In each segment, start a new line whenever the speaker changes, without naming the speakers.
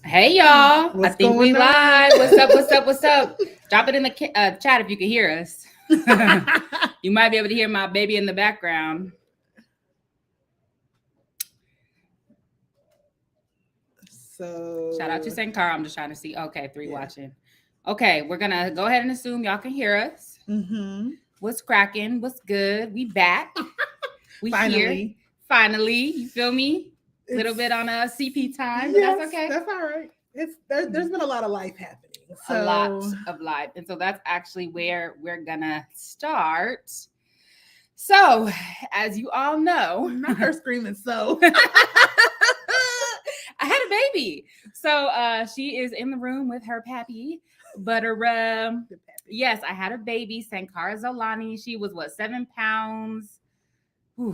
Hey y'all, I
What's
think we
going on?
live. What's up? What's up? What's up? Drop it in the chat if you can hear us. You might be able to hear my baby in the background. Shout out to
So,
Sankara. I'm just trying to see. Okay, three
yeah.
watching. Okay, we're gonna go ahead and assume y'all can hear us.
Mm-hmm.
What's cracking? What's good? We back. We here.
Finally,
Finally. You feel me? A little
it's
bit on a CP time, but that's
yes,
okay.
that's all right. There's been a lot of life happening.
A lot
So,
of life. And so that's actually where we're gonna start. So, as you all know,
not her screaming. So,
I had a baby. So she is in the room with her pappy. But yes, I had a baby, Sankara Zolani. She was what, 7 pounds?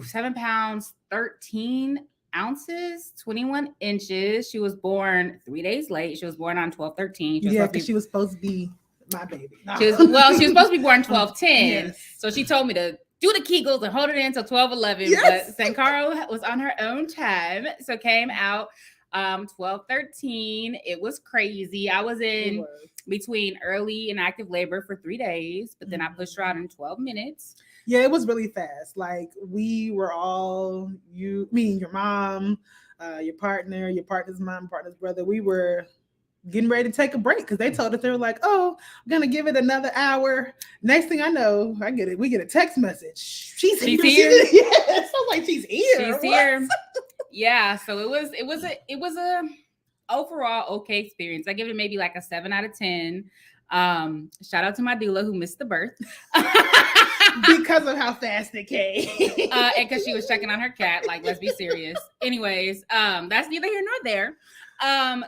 7 pounds, 13 ounces, 21 inches. She was born 3 days late. She was born on 12/13.
yeah, because she was supposed to be my baby. No.
She was supposed to be born 12/10.
Yes.
So she told me to do the Kegels and hold it in until 12/11.
Yes.
But Sankara was on her own time. So came out 12/13. It was crazy. I was in between early and active labor for 3 days, but then I pushed her out in 12 minutes.
Yeah, it was really fast. Like we were all me and your mom, your partner's mom, partner's brother. We were getting ready to take a break because they told us they were like, "Oh, I'm gonna give it another hour." Next thing I know, we get a text message. She's here. Yes, I'm like, she's here.
She's here. Yeah. So it was a overall okay experience. I give it maybe like a 7 out of 10. Shout out to my doula who missed the birth.
Because of how fast it came.
And because she was checking on her cat. Like, let's be serious. Anyways, that's neither here nor there.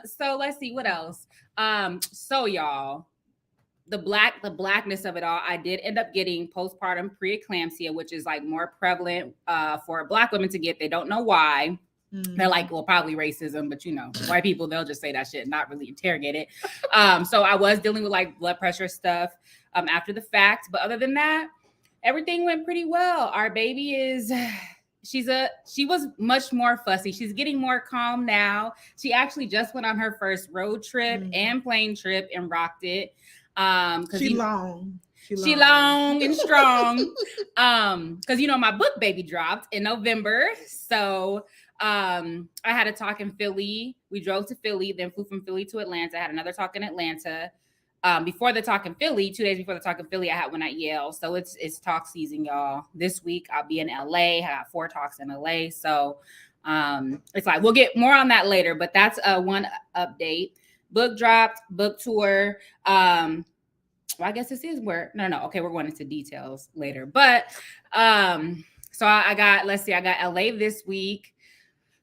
So let's see what else. So y'all, the blackness of it all, I did end up getting postpartum preeclampsia, which is like more prevalent for Black women to get. They don't know why. They're like, well, probably racism, but white people, they'll just say that shit and not really interrogate it. So I was dealing with like blood pressure stuff after the fact, but other than that, everything went pretty well. Our baby she was much more fussy. She's getting more calm now. She actually just went on her first road trip and plane trip and rocked it.
She long
and strong. Because my book baby dropped in November. So I had a talk in Philly. We drove to Philly, then flew from Philly to Atlanta. I had another talk in Atlanta. Before the talk in Philly, 2 days before the talk in Philly, I had one at Yale. So it's talk season, y'all. This week I'll be in LA. I got 4 talks in LA. So it's like we'll get more on that later, but that's one update. Book dropped, book tour. Well, I guess this is where okay, we're going into details later. But so I got LA this week.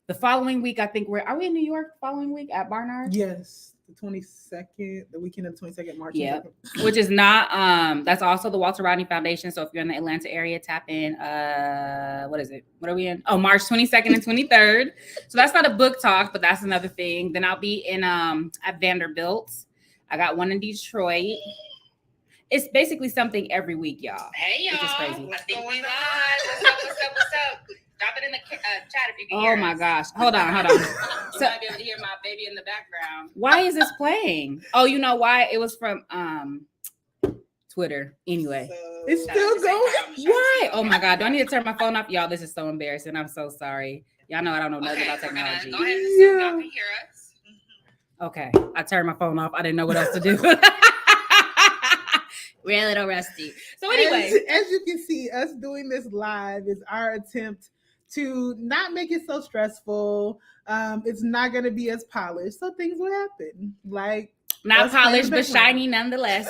The following week, I think are we in New York the following week at Barnard?
Yes. The 22nd, the weekend of the 22nd March.
Yeah. Which is not that's also the Walter Rodney Foundation. So if you're in the Atlanta area, tap in what is it? What are we in? Oh, March 22nd and 23rd. So that's not a book talk, but that's another thing. Then I'll be in at Vanderbilt. I got one in Detroit. It's basically something every week, y'all. Hey, y'all. Which is crazy. I think we live. What's up? Drop it in the chat if you can hear. Oh my gosh. Hold on. So, you might be able to hear my baby in the background. Why is this playing? Oh, you know why? It was from Twitter. Anyway.
It's still going.
Why? Oh my God. Do I need to turn my phone off? Y'all, this is so embarrassing. I'm so sorry. Y'all know I don't know nothing about technology. Go ahead and assume y'all can hear us. Okay. I turned my phone off. I didn't know what else to do. We're a little rusty. So anyway.
As you can see, us doing this live is our attempt to not make it so stressful. It's not going to be as polished, so things will happen. Like
not polished, but shiny nonetheless.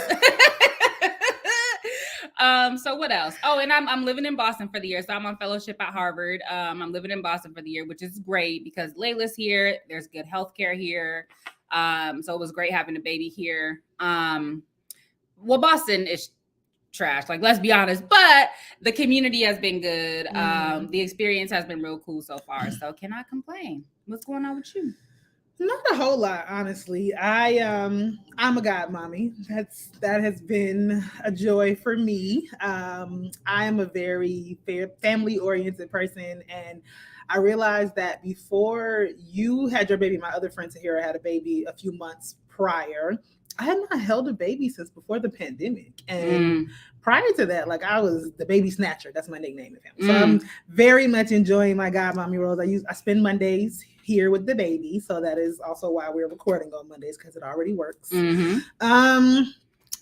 So what else? Oh, and I'm living in Boston for the year. So I'm on fellowship at Harvard. I'm living in Boston for the year, which is great because Layla's here. There's good healthcare here. So it was great having a baby here. Well, Boston is trash, like let's be honest, but the community has been good. The experience has been real cool so far, so cannot complain. What's going on with you?
Not a whole lot, honestly. I'm a godmommy. That has been a joy for me. I am a very family oriented person, and I realized that before you had your baby, my other friend Tahira had a baby a few months prior. I had not held a baby since before the pandemic. And prior to that, like I was the baby snatcher. That's my nickname of him. So I'm very much enjoying my godmommy roles. I spend Mondays here with the baby. So that is also why we're recording on Mondays, because it already works.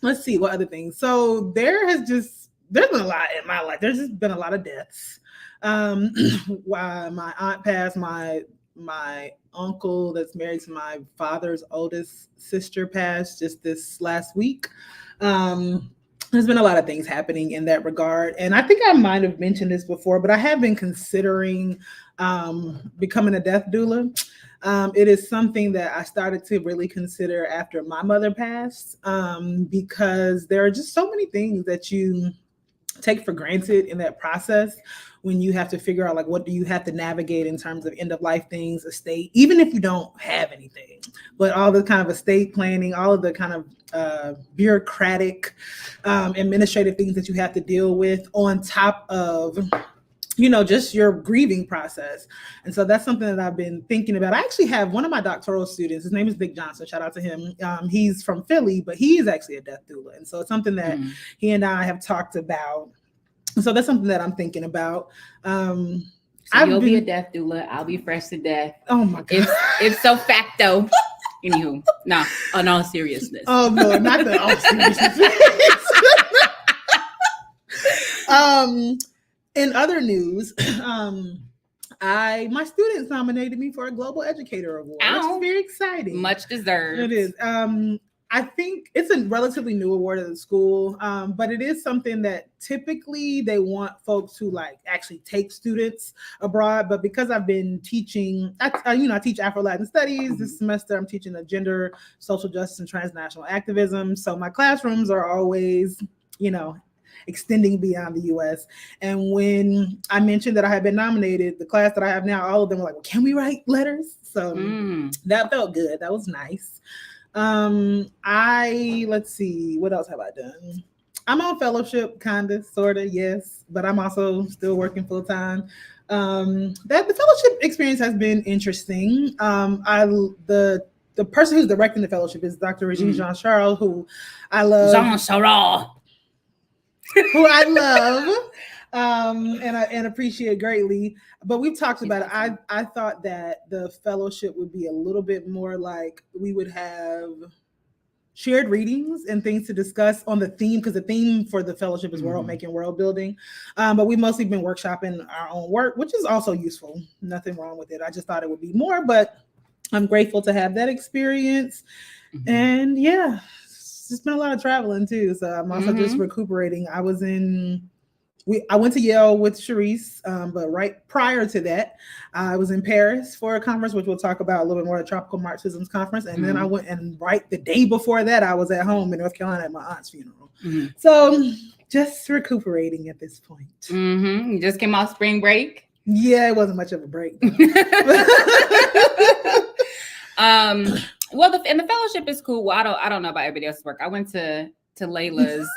Let's see what other things. So there's been a lot in my life. There's just been a lot of deaths. While my aunt passed, my uncle that's married to my father's oldest sister passed just this last week. There's been a lot of things happening in that regard. And I think I might have mentioned this before, but I have been considering becoming a death doula. It is something that I started to really consider after my mother passed, because there are just so many things that you take for granted in that process when you have to figure out like what do you have to navigate in terms of end of life things, estate, even if you don't have anything, but all the kind of estate planning, all of the kind of bureaucratic administrative things that you have to deal with on top of just your grieving process. And so that's something that I've been thinking about. I actually have one of my doctoral students, his name is Vic Johnson, shout out to him. He's from Philly, but he is actually a death doula. And so it's something that he and I have talked about. So that's something that I'm thinking about.
So you'll be a death doula. I'll be fresh to death.
Oh my God.
If so facto. Anywho, no, on all seriousness.
Oh no, not the all seriousness. In other news, my students nominated me for a Global Educator Award, which is very exciting.
Much deserved.
It is. I think it's a relatively new award at the school, but it is something that typically they want folks who like actually take students abroad. But because I've been teaching, I teach Afro-Latin studies this semester. I'm teaching a gender, social justice, and transnational activism. So my classrooms are always, extending beyond the U.S. And when I mentioned that I had been nominated, the class that I have now, all of them were like, well, can we write letters? So that felt good. That was nice. Let's see, what else have I done? I'm on fellowship, kind of, sort of, yes, but I'm also still working full time. The fellowship experience has been interesting. The person who's directing the fellowship is Dr. Regine Jean-Charles, who I love.
Jean-Charles.
Who I love and appreciate greatly. But we've talked about it. I thought that the fellowship would be a little bit more like we would have shared readings and things to discuss on the theme, because the theme for the fellowship is world making, world building. But we've mostly been workshopping our own work, which is also useful. Nothing wrong with it. I just thought it would be more, but I'm grateful to have that experience. And yeah, it's been a lot of traveling too. So I'm also just recuperating. I went to Yale with Sharice, but right prior to that, I was in Paris for a conference, which we'll talk about a little bit more, at Tropical Marxism's conference. And then I went, and right the day before that, I was at home in North Carolina at my aunt's funeral. So just recuperating at this point.
You just came off spring break?
Yeah, it wasn't much of a break.
Well, the fellowship is cool. Well, I don't know about everybody else's work. I went to Layla's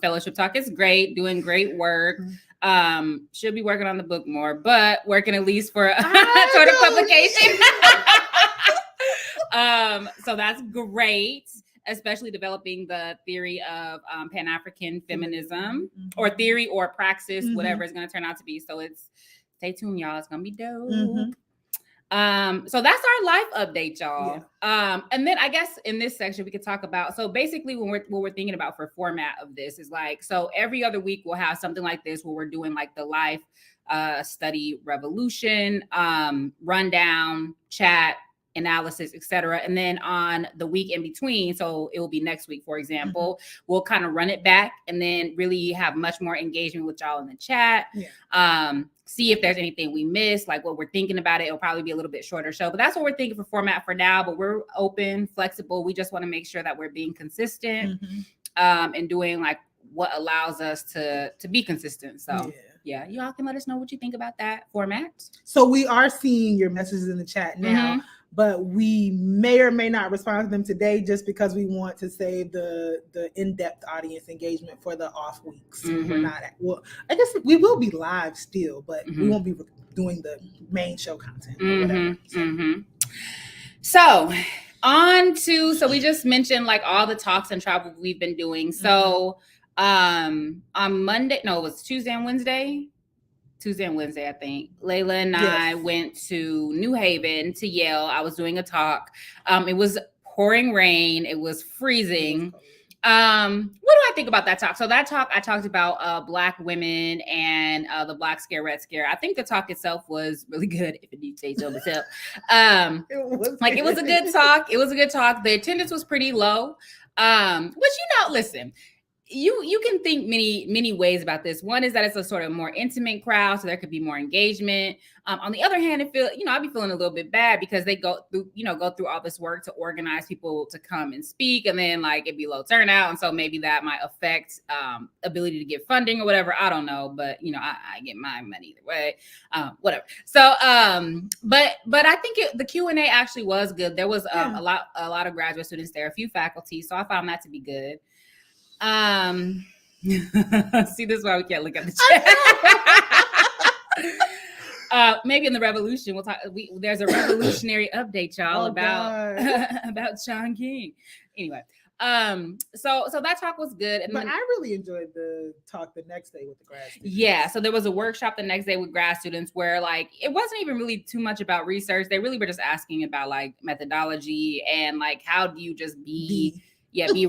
fellowship talk. It's great, doing great work. Should be working on the book more, but working at least for toward a publication. So that's great, especially developing the theory of Pan-African feminism, or theory or praxis, whatever it's going to turn out to be. So stay tuned, y'all. It's going to be dope. So that's our life update, y'all. And then I guess in this section we could talk about, so basically what we're thinking about for format of this is like, so every other week we'll have something like this where we're doing like the life study revolution, rundown, chat, analysis, etc. And then on the week in between, so it will be next week, for example, we'll kind of run it back and then really have much more engagement with y'all in the chat. See if there's anything we missed, like what we're thinking about it. It'll probably be a little bit shorter show, but that's what we're thinking for format for now. But we're open, flexible. We just want to make sure that we're being consistent and doing like what allows us to be consistent. So yeah, y'all can let us know what you think about that format.
So we are seeing your messages in the chat now. but we may or may not respond to them today just because we want to save the in-depth audience engagement for the off weeks.
Mhm.
We're not well, I guess we will be live still, but we
Mhm.
won't be doing the main show content or
Mhm.
whatever.
Mhm. So on to, so we just mentioned like all the talks and travel we've been doing. So on Monday, no, it was Tuesday and Wednesday, I think. Layla and I
Yes.
went to New Haven to Yale. I was doing a talk. It was pouring rain. It was freezing. What do I think about that talk? So that talk, I talked about Black women and the Black Scare, Red Scare. I think the talk itself was really good, if it needs to say so myself. It was a good talk. It was a good talk. The attendance was pretty low. Which, listen, you can think many ways about this. One is that it's a sort of more intimate crowd, so there could be more engagement. On the other hand, I'd be feeling a little bit bad because they go through all this work to organize people to come and speak, and then like it'd be low turnout, and so maybe that might affect ability to get funding or whatever. I don't know, but I get my money either way. Whatever. So, but I think the Q&A actually was good. There was a lot of graduate students there, a few faculty, so I found that to be good. See, this is why we can't look at the chat. Maybe in the revolution we'll talk. There's a revolutionary update, y'all, about Shaun King. Anyway, so that talk was good,
but I really enjoyed the talk the next day with the grad students.
Yeah, so there was a workshop the next day with grad students where like it wasn't even really too much about research. They really were just asking about like methodology and like how do you just be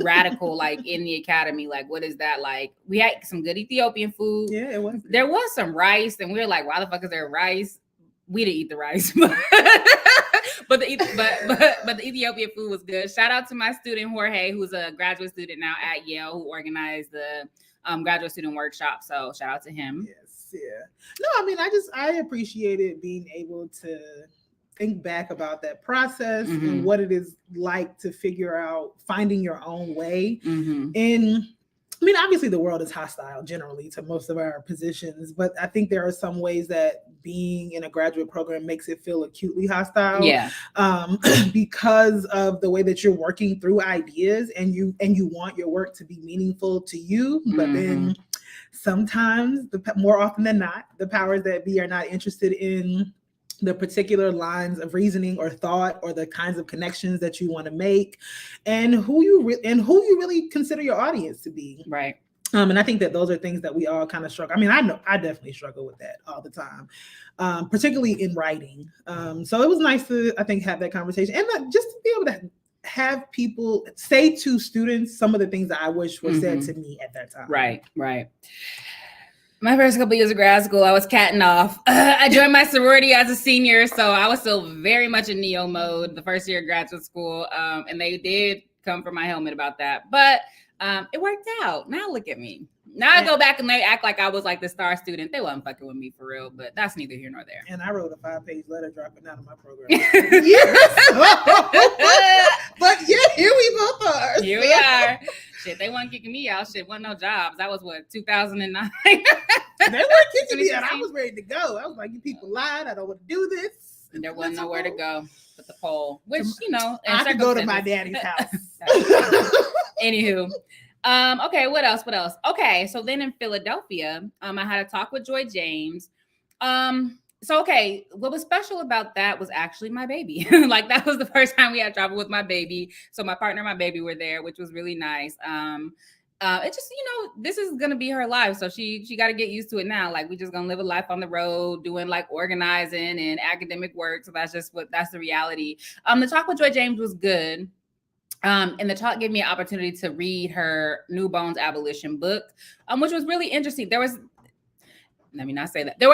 radical like in the academy. Like, what is that like? We had some good Ethiopian food.
Yeah, it was.
There was some rice, and we were like, why the fuck is there rice? We didn't eat the rice, but the Ethiopian food was good. Shout out to my student Jorge, who's a graduate student now at Yale, who organized the graduate student workshop. So shout out to him.
Yes, yeah. No, I mean, I appreciated being able to think back about that process and what it is like to figure out finding your own way. And I mean, obviously the world is hostile generally to most of our positions, but I think there are some ways that being in a graduate program makes it feel acutely hostile.
Yeah.
Because of the way that you're working through ideas and you want your work to be meaningful to you, but then sometimes, more often than not, the powers that be are not interested in the particular lines of reasoning or thought or the kinds of connections that you want to make and who you really consider your audience to be.
Right.
And I think that those are things that we all kind of struggle. I mean, I definitely struggle with that all the time, particularly in writing. So it was nice to, I think, have that conversation and just to be able to have people say to students some of the things that I wish were said to me at that time.
Right. My first couple years of grad school, I was catting off. I joined my sorority as a senior, so I was still very much in Neo mode the first year of graduate school, and they did come for my helmet about that. But it worked out. Now look at me. Now I go back and they act like I was like the star student. They wasn't fucking with me for real, but that's neither here nor there.
And I wrote a 5-page letter dropping out of my program. But yeah, here we both are.
Here we are. Shit, they weren't kicking me out. Shit, wasn't no jobs. That was what, 2009?
They weren't kicking me out. I was ready to go. I was like, you people lied. I don't want to do this.
And there wasn't nowhere to go but the poll, which,
I could go to my daddy's house.
Anywho. Okay, what else? Okay, so then in Philadelphia, I had a talk with Joy James. What was special about that was actually my baby. Like that was the first time we had travel with my baby. So my partner and my baby were there, which was really nice. It just, this is gonna be her life. So she got to get used to it now. Like we just gonna live a life on the road, doing like organizing and academic work. So that's the reality. The talk with Joy James was good. And the talk gave me an opportunity to read her New Bones Abolition book, which was really interesting. Let me not say that. There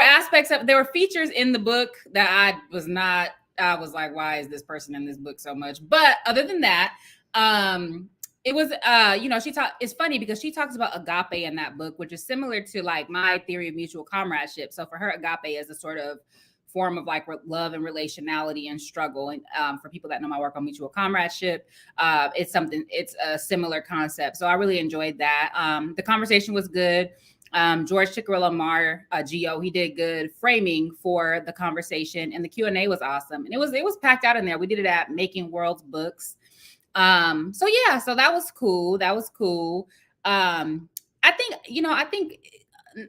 were features in the book that I was like, why is this person in this book so much? But other than that, it was, it's funny because she talks about agape in that book, which is similar to like my theory of mutual comradeship. So for her, agape is a sort of form of like love and relationality and struggle. And for people that know my work on mutual comradeship, it's a similar concept. So I really enjoyed that. The conversation was good. George Chikara Gio, he did good framing for the conversation, and the Q&A was awesome. And it was packed out in there. We did it at Making Worlds Books. So that was cool. I think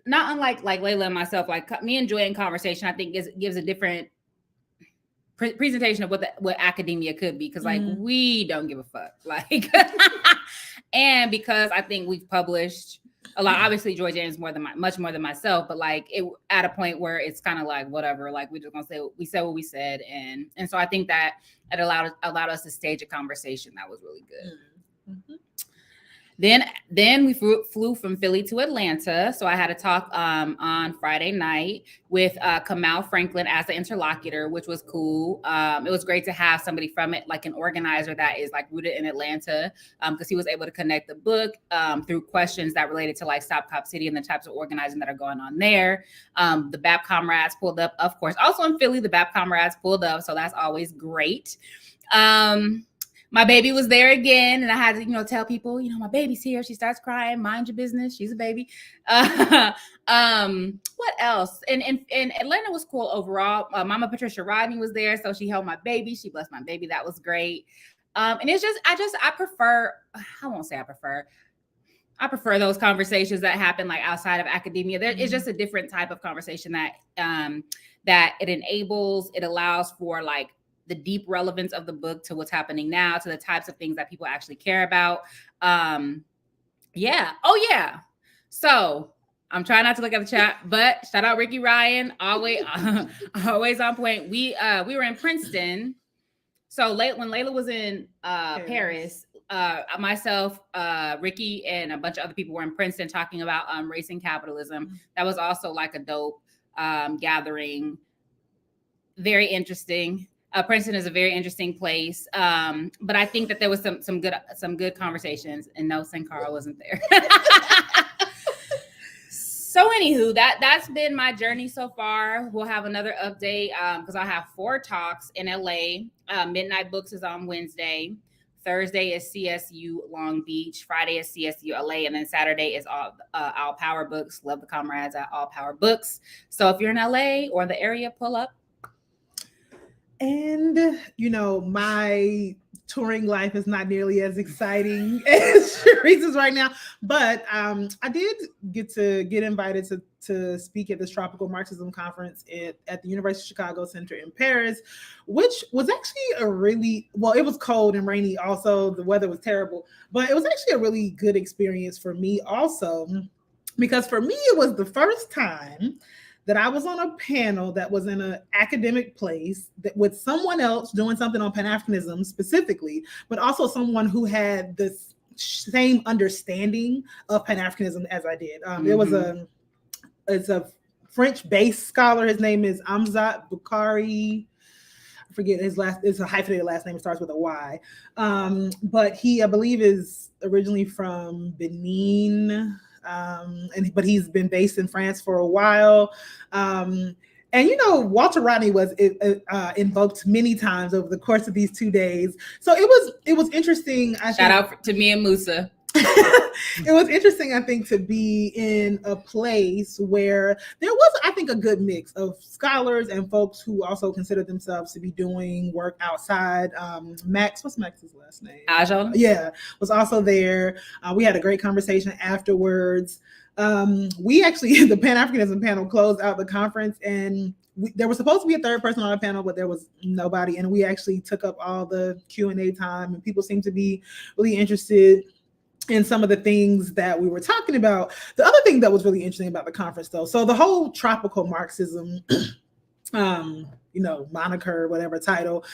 not unlike like Layla and myself, like me and Joy in conversation, I think gives a different presentation of what academia could be, because like we don't give a fuck, like and because I think we've published a lot. Obviously Joy James much more than myself, but like it at a point where it's kind of like whatever, like we just gonna say we said what we said, and so I think that it allowed us to stage a conversation that was really good. Mm-hmm. Then we flew from Philly to Atlanta. So I had a talk on Friday night with Kamal Franklin as the interlocutor, which was cool. It was great to have somebody from it, like an organizer that is like rooted in Atlanta, because he was able to connect the book through questions that related to like Stop Cop City and the types of organizing that are going on there. The BAP Comrades pulled up, of course. Also in Philly, the BAP Comrades pulled up. So that's always great. My baby was there again, and I had to, tell people, my baby's here. She starts crying. Mind your business. She's a baby. What else? And Atlanta was cool overall. Mama Patricia Rodney was there, so she held my baby. She blessed my baby. That was great. And it's just, I prefer. I won't say I prefer. I prefer those conversations that happen like outside of academia. It's just a different type of conversation that it enables. It allows for like the deep relevance of the book to what's happening now, to the types of things that people actually care about. Yeah. Oh yeah. So I'm trying not to look at the chat, but shout out Ricky Ryan, always on point. We were in Princeton. So when Layla was in Paris, myself, Ricky, and a bunch of other people were in Princeton talking about race and capitalism. That was also like a dope gathering. Very interesting. Princeton is a very interesting place, but I think that there was some good conversations, and no, Sankara wasn't there. So anywho, that's been my journey so far. We'll have another update because I have 4 talks in LA. Midnight Books is on Wednesday. Thursday is CSU Long Beach. Friday is CSU LA, and then Saturday is All Power Books. Love the comrades at All Power Books. So if you're in LA or the area, pull up.
And, my touring life is not nearly as exciting as Sharice's right now. But I did get invited to speak at this Tropical Marxism Conference at the University of Chicago Center in Paris, which was actually it was cold and rainy. Also, the weather was terrible. But it was actually a really good experience for me also, because for me, it was the first time that I was on a panel that was in an academic place with someone else doing something on Pan-Africanism specifically, but also someone who had the same understanding of Pan-Africanism as I did. It's a French-based scholar. His name is Amzat Boukari. I forget his it's a hyphenated last name. It starts with a Y. But he, I believe, is originally from Benin. But he's been based in France for a while. And Walter Rodney was invoked many times over the course of these 2 days. So it was interesting.
Shout out to me and Musa.
It was interesting, I think, to be in a place where there was, I think, a good mix of scholars and folks who also consider themselves to be doing work outside. Max, what's Max's last name?
Ajon.
Yeah, was also there. We had a great conversation afterwards. We actually, the Pan-Africanism panel closed out the conference, and there was supposed to be a third person on the panel, but there was nobody. And we actually took up all the Q&A time, and people seemed to be really interested in some of the things that we were talking about. The other thing that was really interesting about the conference, though, so the whole Tropical Marxism, moniker, whatever title,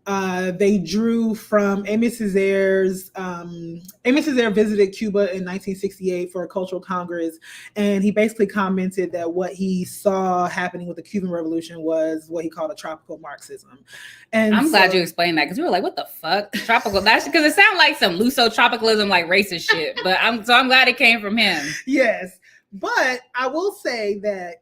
they drew from Aimé Césaire's. Aimé Césaire visited Cuba in 1968 for a cultural congress, and he basically commented that what he saw happening with the Cuban Revolution was what he called a tropical Marxism. And
I'm glad you explained that, because we were like, "What the fuck, tropical?" That's because it sounded like some luso-tropicalism, like racist shit. But I'm glad it came from him.
Yes, but I will say that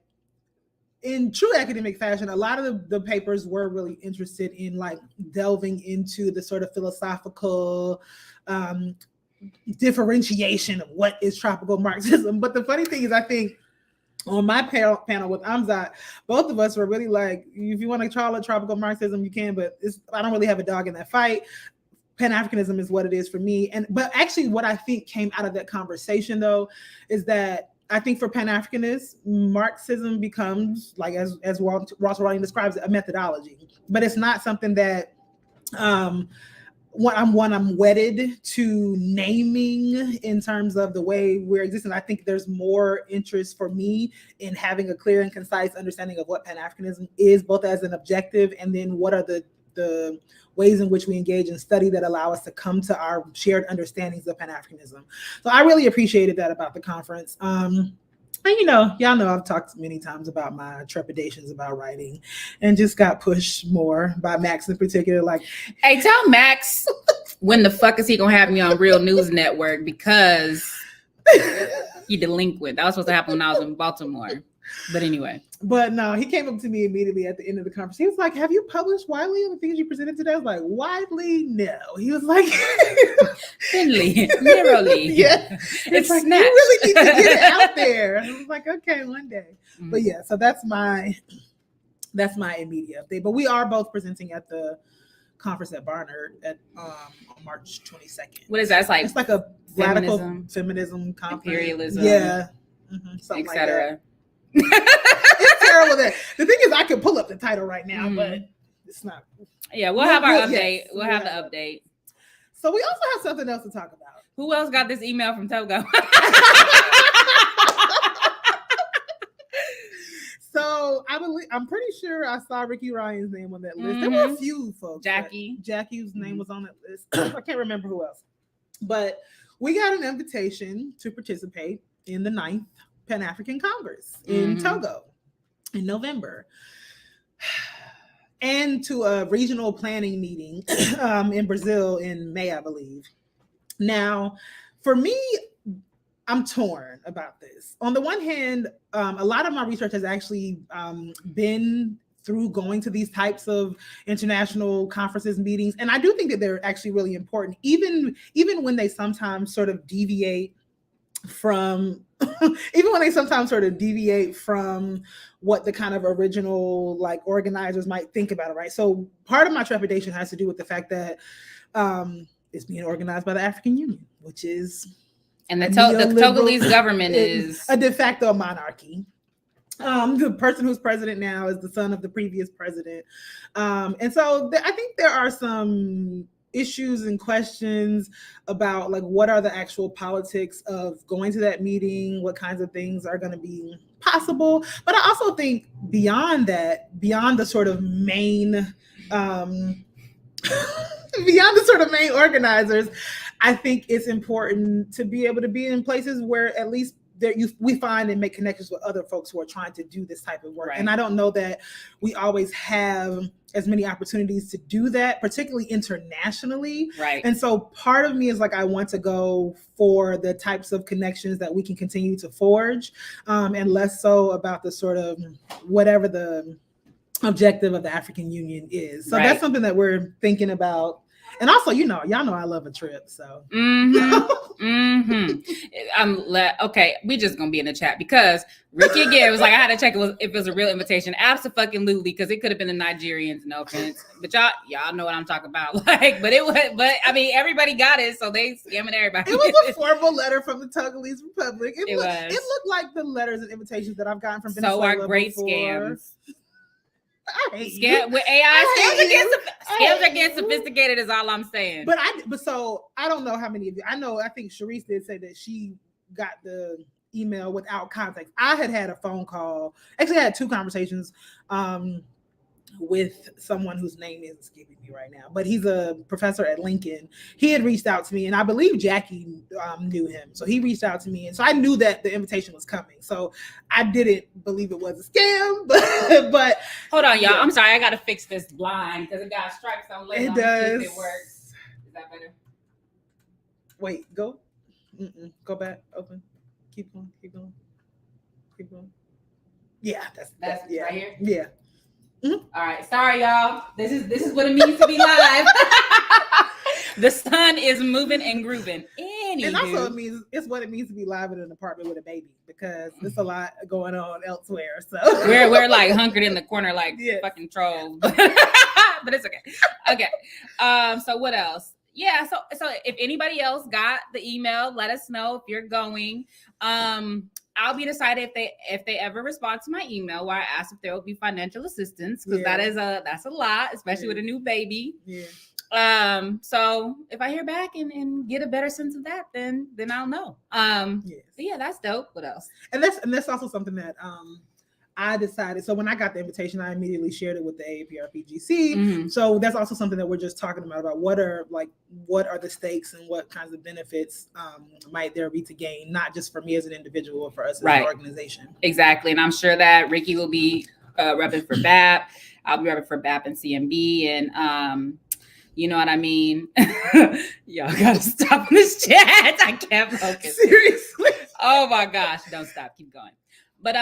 in true academic fashion, a lot of the papers were really interested in like delving into the sort of philosophical differentiation of what is tropical Marxism. But the funny thing is, I think on my panel with Amzat, both of us were really like, if you want to call it tropical Marxism, you can, but I don't really have a dog in that fight. Pan-Africanism is what it is for me. But actually what I think came out of that conversation though, is that I think for Pan-Africanists, Marxism becomes, like as Ross Rawlings describes it, a methodology. But it's not something that I'm wedded to naming in terms of the way we're existing. I think there's more interest for me in having a clear and concise understanding of what Pan-Africanism is, both as an objective and then what are the ways in which we engage in study that allow us to come to our shared understandings of Pan-Africanism. So I really appreciated that about the conference. And y'all know I've talked many times about my trepidations about writing, and just got pushed more by Max in particular. Like,
hey, tell Max when the fuck is he gonna have me on Real News Network, because he delinquent. That was supposed to happen when I was in Baltimore. But anyway.
But no, he came up to me immediately at the end of the conference. He was like, have you published widely on the things you presented today? I was like, widely? No. He was like,
thinly, narrowly.
Yeah.
It's
like,
snatched.
You really need to get it out there. I was like, okay, one day. Mm-hmm. But yeah, so that's my immediate update. But we are both presenting at the conference at Barnard on March 22nd.
What is that?
It's like a radical feminism conference.
Imperialism.
Yeah. Mm-hmm, something like that. It's terrible. The thing is, I could pull up the title right now, but it's not.
Yeah, we'll have our update. Yes, we'll have the update.
So we also have something else to talk about.
Who else got this email from Togo?
So I'm pretty sure I saw Ricky Ryan's name on that list. There were a few folks. Jackie's name was on that list. I can't remember who else. But we got an invitation to participate in the 9th Pan-African Congress in Togo in November, and to a regional planning meeting in Brazil in May, I believe. Now, for me, I'm torn about this. On the one hand, a lot of my research has actually been through going to these types of international conferences, meetings, and I do think that they're actually really important, even when they sometimes sort of deviate from what the kind of original like organizers might think about it, right? So part of my trepidation has to do with the fact that it's being organized by the African Union, which is,
and the Togolese government is
a de facto monarchy. The person who's president now is the son of the previous president, and so I think there are some issues and questions about like what are the actual politics of going to that meeting, what kinds of things are going to be possible. But I also think beyond that, beyond the sort of main organizers, I think it's important to be able to be in places where at least we find and make connections with other folks who are trying to do this type of work. Right. And I don't know that we always have as many opportunities to do that, particularly internationally.
Right.
And so part of me is like, I want to go for the types of connections that we can continue to forge, and less so about the sort of whatever the objective of the African Union is. So that's something that we're thinking about. And also, y'all know I love a trip, so.
Okay, we just gonna be in the chat because Ricky again was like, I had to check if it was a real invitation. Absolutely, because it could have been the Nigerians, no offense. But y'all know what I'm talking about. But I mean, everybody got it, so they scamming everybody.
It was a formal letter from the Togolese Republic. It looked like the letters and invitations that I've gotten from Venezuela.
So are great
before.
Scams.
I hate you.
With AI, scams are getting sophisticated is all I'm saying.
But so I don't know how many of you. I think Sharice did say that she got the email without context. I had a phone call. Actually, I had 2 conversations with someone whose name is escaping me right now, but he's a professor at Lincoln. He had reached out to me, and I believe Jackie knew him. So he reached out to me, and so I knew that the invitation was coming. So I didn't believe it was a scam, but
hold on, y'all. Yeah. I'm sorry, I gotta fix this blind because it got stripes on late.
It does.
It works. Is that better?
Wait, go. Go back. Open. Keep going. Yeah, that's yeah.
Right here.
Yeah.
Mm-hmm. All right, sorry y'all. This is what it means to be live. The sun is moving and grooving. Any
And also,
dude.
it's what it means to be live in an apartment with a baby, because there's a lot going on elsewhere. So
we're like hunkered in the corner like
Yes.
fucking trolls, but it's okay. Okay. So what else? Yeah. So if anybody else got the email, let us know if you're going. I'll be decided if they ever respond to my email where I ask if there will be financial assistance, because that's a lot, especially with a new baby.
Yeah.
So if I hear back and get a better sense of that, then I'll know.
Yes.
But yeah, that's dope. What else?
And that's also something that I decided. So when I got the invitation, I immediately shared it with the AAPRPGC.
Mm-hmm.
So that's also something that we're just talking about what are the stakes and what kinds of benefits might there be to gain, not just for me as an individual, or for us as an organization.
Exactly. And I'm sure that Ricky will be repping for BAP. I'll be repping for BAP and CMB, and you know what I mean? Y'all gotta stop this chat. I can't focus.
Seriously.
Oh my gosh. Don't stop. Keep going. But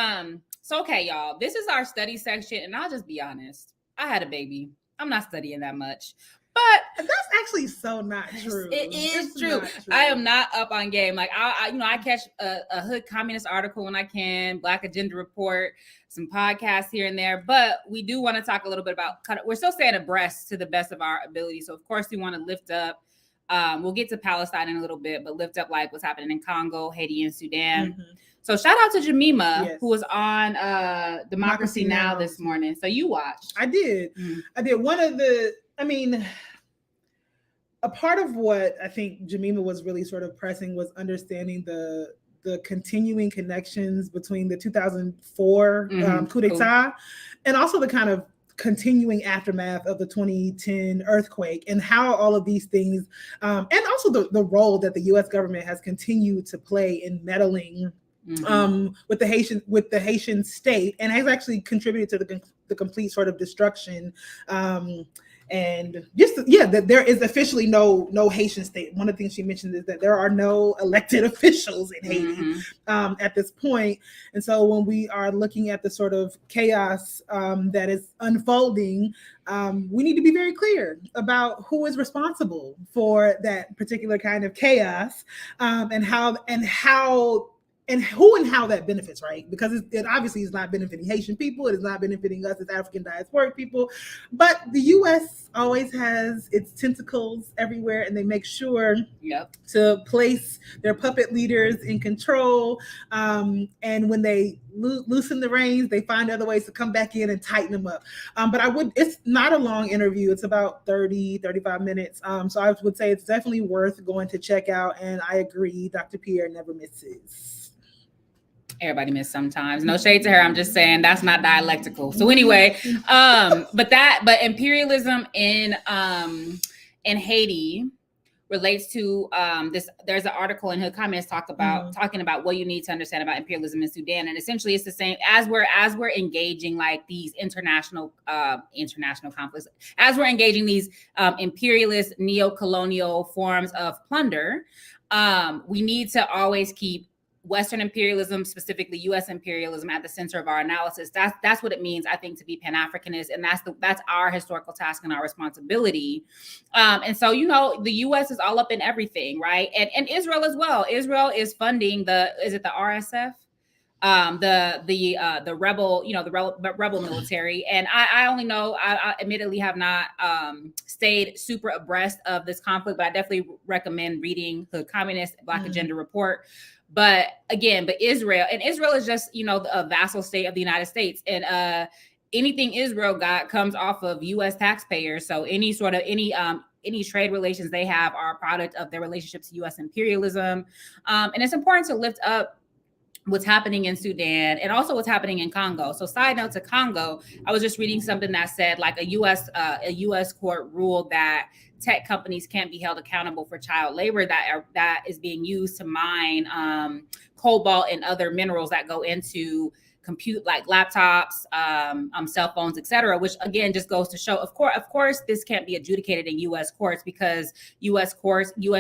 so okay, y'all. This is our study section, and I'll just be honest. I had a baby. I'm not studying that much. But
that's actually so not true.
It is true. I am not up on game. Like I catch a hood communist article when I can, Black Agenda Report, some podcasts here and there. But we do want to talk a little bit about. We're still staying abreast to the best of our ability. So of course we want to lift up. We'll get to Palestine in a little bit, but lift up like what's happening in Congo, Haiti, and Sudan.
Mm-hmm.
So shout out to Jemima, who was on Democracy Now! This morning. So you watched.
I did. Mm-hmm. I did. A part of what I think Jemima was really sort of pressing was understanding the continuing connections between the 2004 coup d'etat and also the kind of continuing aftermath of the 2010 earthquake, and how all of these things, and also the role that the U.S. government has continued to play in meddling with the Haitian state, and has actually contributed to the complete sort of destruction. And that there is officially no Haitian state. One of the things she mentioned is that there are no elected officials in Haiti at this point. And so when we are looking at the sort of chaos that is unfolding, we need to be very clear about who is responsible for that particular kind of chaos, and how that benefits, right? Because it obviously is not benefiting Haitian people. It is not benefiting us as African diasporic people. But the U.S. always has its tentacles everywhere, and they make sure to place their puppet leaders in control. And when they loosen the reins, they find other ways to come back in and tighten them up. It's not a long interview. It's about 35 minutes. So I would say it's definitely worth going to check out. And I agree, Dr. Pierre never misses.
Everybody miss sometimes. No shade to her. I'm just saying that's not dialectical. So anyway, but imperialism in Haiti relates to this. There's an article in Hood Communist talking about what you need to understand about imperialism in Sudan, and essentially it's the same as we're engaging like these international conflicts, as we're engaging these imperialist neo-colonial forms of plunder. We need to always keep Western imperialism, specifically U.S. imperialism, at the center of our analysis. That's what it means, I think, to be Pan-Africanist, and that's our historical task and our responsibility. And so, the U.S. is all up in everything, right? And Israel as well. Israel is funding the RSF, the rebel, the rebel military. And I only know, I admittedly have not stayed super abreast of this conflict, but I definitely recommend reading the Communist Black Agenda Report. But Israel is just, a vassal state of the United States. And anything Israel got comes off of U.S. taxpayers. So any trade relations they have are a product of their relationship to U.S. imperialism. And it's important to lift up what's happening in Sudan and also what's happening in Congo. So side note to Congo, I was just reading something that said like a U.S. court ruled that tech companies can't be held accountable for child labor that is being used to mine cobalt and other minerals that go into compute, like laptops, cell phones, etc., which again just goes to show, of course, this can't be adjudicated in U.S. courts because U.S.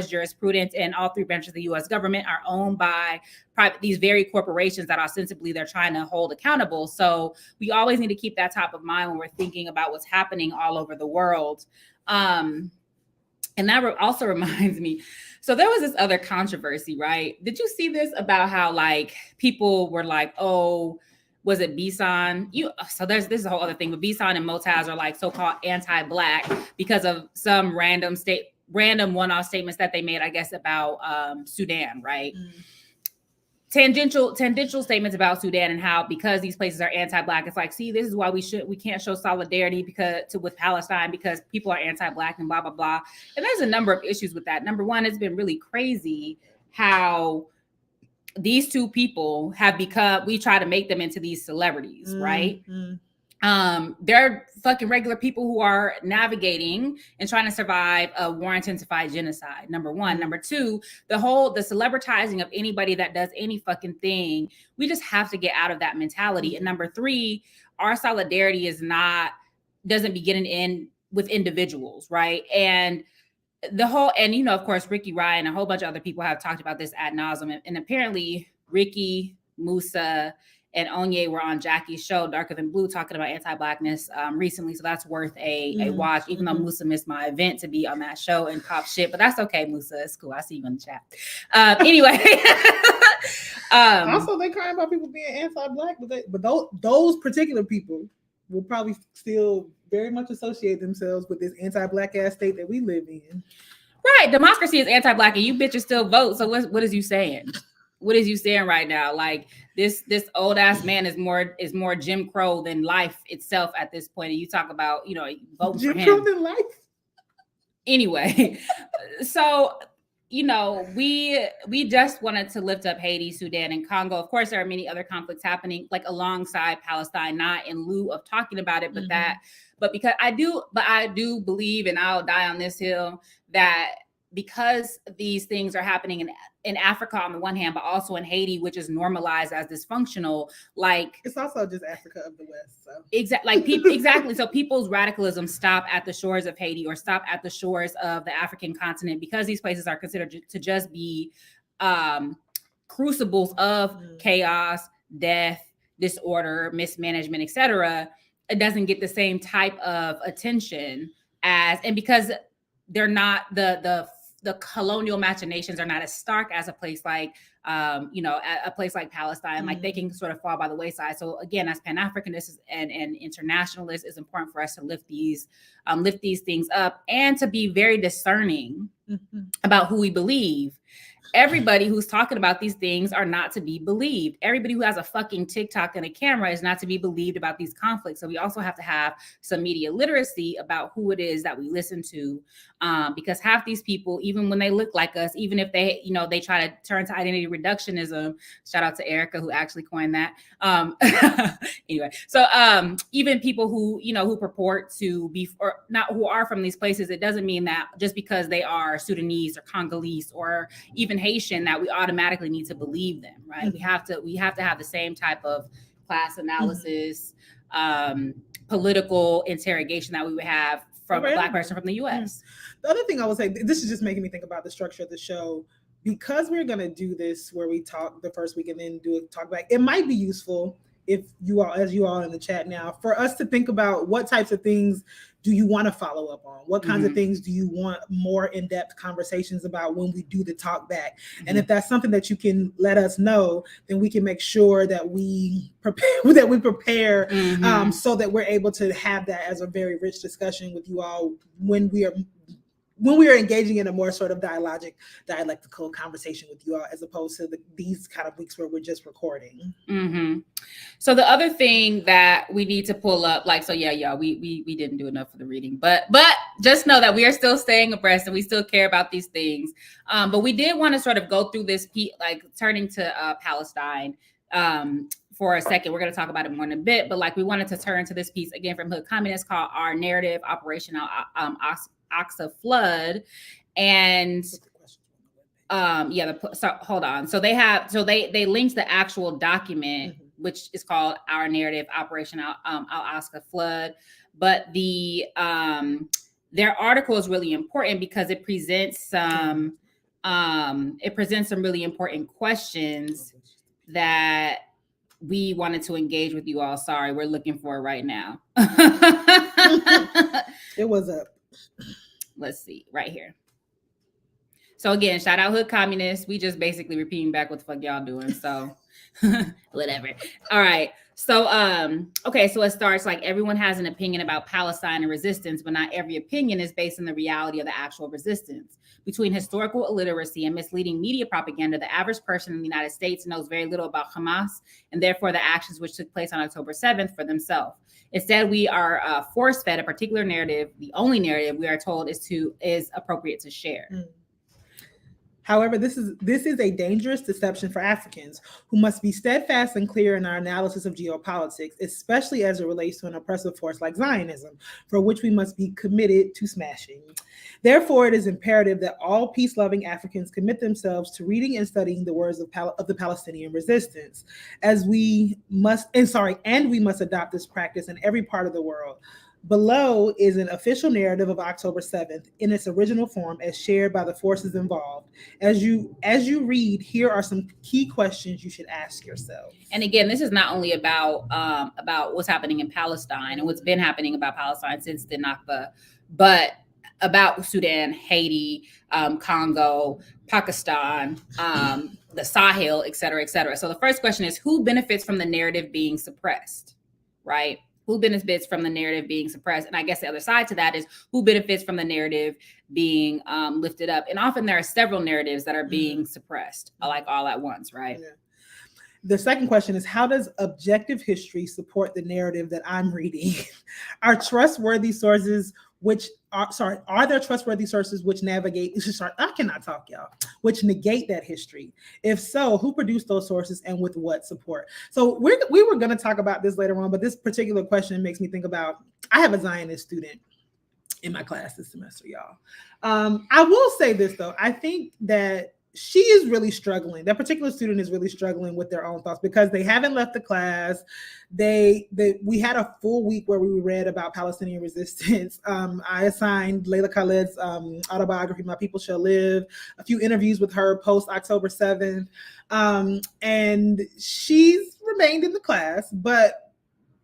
jurisprudence, and all three branches of the U.S. government are owned by these very corporations that ostensibly they're trying to hold accountable. So we always need to keep that top of mind when we're thinking about what's happening all over the world. And that also reminds me. So there was this other controversy, right? Did you see this about how like people were like, oh, was it Bson? So this is a whole other thing, but Bson and Motaz are like so-called anti-black because of some random one-off statements that they made, I guess, about Sudan, right? Tangential statements about Sudan and how because these places are anti-black, it's like, see, this is why we can't show solidarity with Palestine because people are anti-black and blah blah blah. And there's a number of issues with that. Number one, it's been really crazy how these two people have become. We try to make them into these celebrities, right? They're fucking regular people who are navigating and trying to survive a war-intensified genocide. Number one. Number two, the celebritizing of anybody that does any fucking thing. We just have to get out of that mentality. And number three, our solidarity doesn't begin in with individuals, right? And of course, Ricky Ryan, a whole bunch of other people have talked about this ad nauseum. And apparently Ricky, Musa, and Onye were on Jackie's show, Darker Than Blue, talking about anti-blackness recently. So that's worth a watch, even though Musa missed my event to be on that show and cop shit. But that's okay, Musa. It's cool. I see you in the chat. Anyway.
Also, they crying about people being anti-black, but those particular people will probably still very much associate themselves with this anti-black ass state that we live in.
Right. Democracy is anti-black and you bitches still vote. So what is you saying? What is you saying right now? Like this old ass man is more Jim Crow than life itself at this point. And you talk about, vote
Jim
for him.
Crow than life.
Anyway, so we just wanted to lift up Haiti, Sudan, and Congo. Of course, there are many other conflicts happening, like alongside Palestine, not in lieu of talking about it, but because I do believe, and I'll die on this hill, that because these things are happening in Africa on the one hand, but also in Haiti, which is normalized as dysfunctional, like
it's also just Africa of the West. So
exactly. So people's radicalism stop at the shores of Haiti or stop at the shores of the African continent because these places are considered to just be crucibles of chaos, death, disorder, mismanagement, etc. It doesn't get the same type of attention and because they're not the colonial machinations are not as stark as a place like, a place like Palestine. Like they can sort of fall by the wayside. So again, as Pan-Africanists and internationalists, it's important for us to lift these things up and to be very discerning about who we believe. Everybody who's talking about these things are not to be believed. Everybody who has a fucking TikTok and a camera is not to be believed about these conflicts. So we also have to have some media literacy about who it is that we listen to, because half these people, even when they look like us, even if they, they try to turn to identity reductionism. Shout out to Erica who actually coined that. Anyway, so even people who who purport to be or not who are from these places, it doesn't mean that just because they are Sudanese or Congolese or even Haitian that we automatically need to believe them, right? We have to have the same type of class analysis, political interrogation that we would have from a Black person from the U.S.
The other thing I would say, this is just making me think about the structure of the show, because we're going to do this where we talk the first week and then do a talk back. It might be useful if you all in the chat now, for us to think about what types of things do you want to follow up on? What kinds of things do you want more in-depth conversations about when we do the talk back? And if that's something that you can let us know, then we can make sure that we prepare so that we're able to have that as a very rich discussion with you all when we are engaging in a more sort of dialectical conversation with you all, as opposed to these kind of weeks where we're just recording.
So the other thing that we need to pull up, we didn't do enough for the reading, but just know that we are still staying abreast and we still care about these things. But we did want to sort of go through this, turning to Palestine for a second. We're going to talk about it more in a bit, but we wanted to turn to this piece again from Hood Communist called Our Narrative, Operation Al-Aqsa Flood. And so hold on. So they linked the actual document, which is called Our Narrative, Operation Al-Aqsa Flood. But their article is really important because it presents some really important questions that we wanted to engage with you all. Sorry, we're looking for it right now.
It was up.
Let's see, right here. So again, shout out Hood Communists. We just basically repeating back what the fuck y'all doing. So whatever. All right. So okay, so it starts like everyone has an opinion about Palestine and resistance, but not every opinion is based on the reality of the actual resistance. Between historical illiteracy and misleading media propaganda, the average person in the United States knows very little about Hamas and therefore the actions which took place on October 7th for themselves. Instead, we are force-fed a particular narrative. The only narrative we are told is appropriate to share.
However, this is a dangerous deception for Africans who must be steadfast and clear in our analysis of geopolitics, especially as it relates to an oppressive force like Zionism, for which we must be committed to smashing. Therefore, it is imperative that all peace-loving Africans commit themselves to reading and studying the words of the Palestinian resistance, and we must adopt this practice in every part of the world. Below is an official narrative of October 7th in its original form as shared by the forces involved. As you read, here are some key questions you should ask yourself.
And again, this is not only about what's happening in Palestine and what's been happening about Palestine since the Nakba, but about Sudan, Haiti, Congo, Pakistan, the Sahel, et cetera, et cetera. So the first question is, who benefits from the narrative being suppressed, right? Who benefits from the narrative being suppressed? And I guess the other side to that is who benefits from the narrative being lifted up? And often there are several narratives that are being suppressed, like all at once, right? Yeah.
The second question is, how does objective history support the narrative that I'm reading? Are there trustworthy sources which navigate, I cannot talk, y'all, which negate that history? If so, who produced those sources and with what support? So we were going to talk about this later on, but this particular question makes me think about, I have a Zionist student in my class this semester, y'all. I will say this though, I think that she is really struggling. That particular student is really struggling with their own thoughts because they haven't left the class. We had a full week where we read about Palestinian resistance. I assigned Layla Khaled's autobiography, My People Shall Live, a few interviews with her post October 7th. And she's remained in the class, but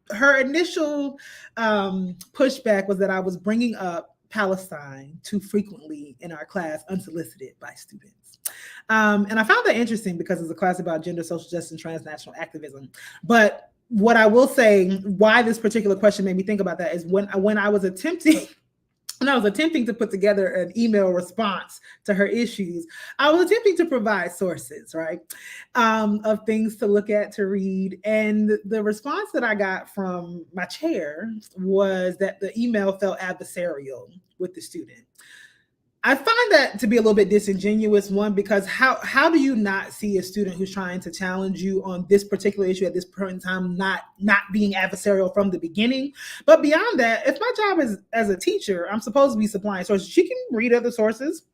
her initial pushback was that I was bringing up Palestine too frequently in our class, unsolicited by students. And I found that interesting because it's a class about gender, social justice, and transnational activism. But what I will say, why this particular question made me think about that is when I was attempting to put together an email response to her issues, I was attempting to provide sources, right, of things to look at, to read. And the response that I got from my chair was that the email felt adversarial with the student. I find that to be a little bit disingenuous, one, because how do you not see a student who's trying to challenge you on this particular issue at this point in time not being adversarial from the beginning? But beyond that, if my job is as a teacher, I'm supposed to be supplying sources. She can read other sources,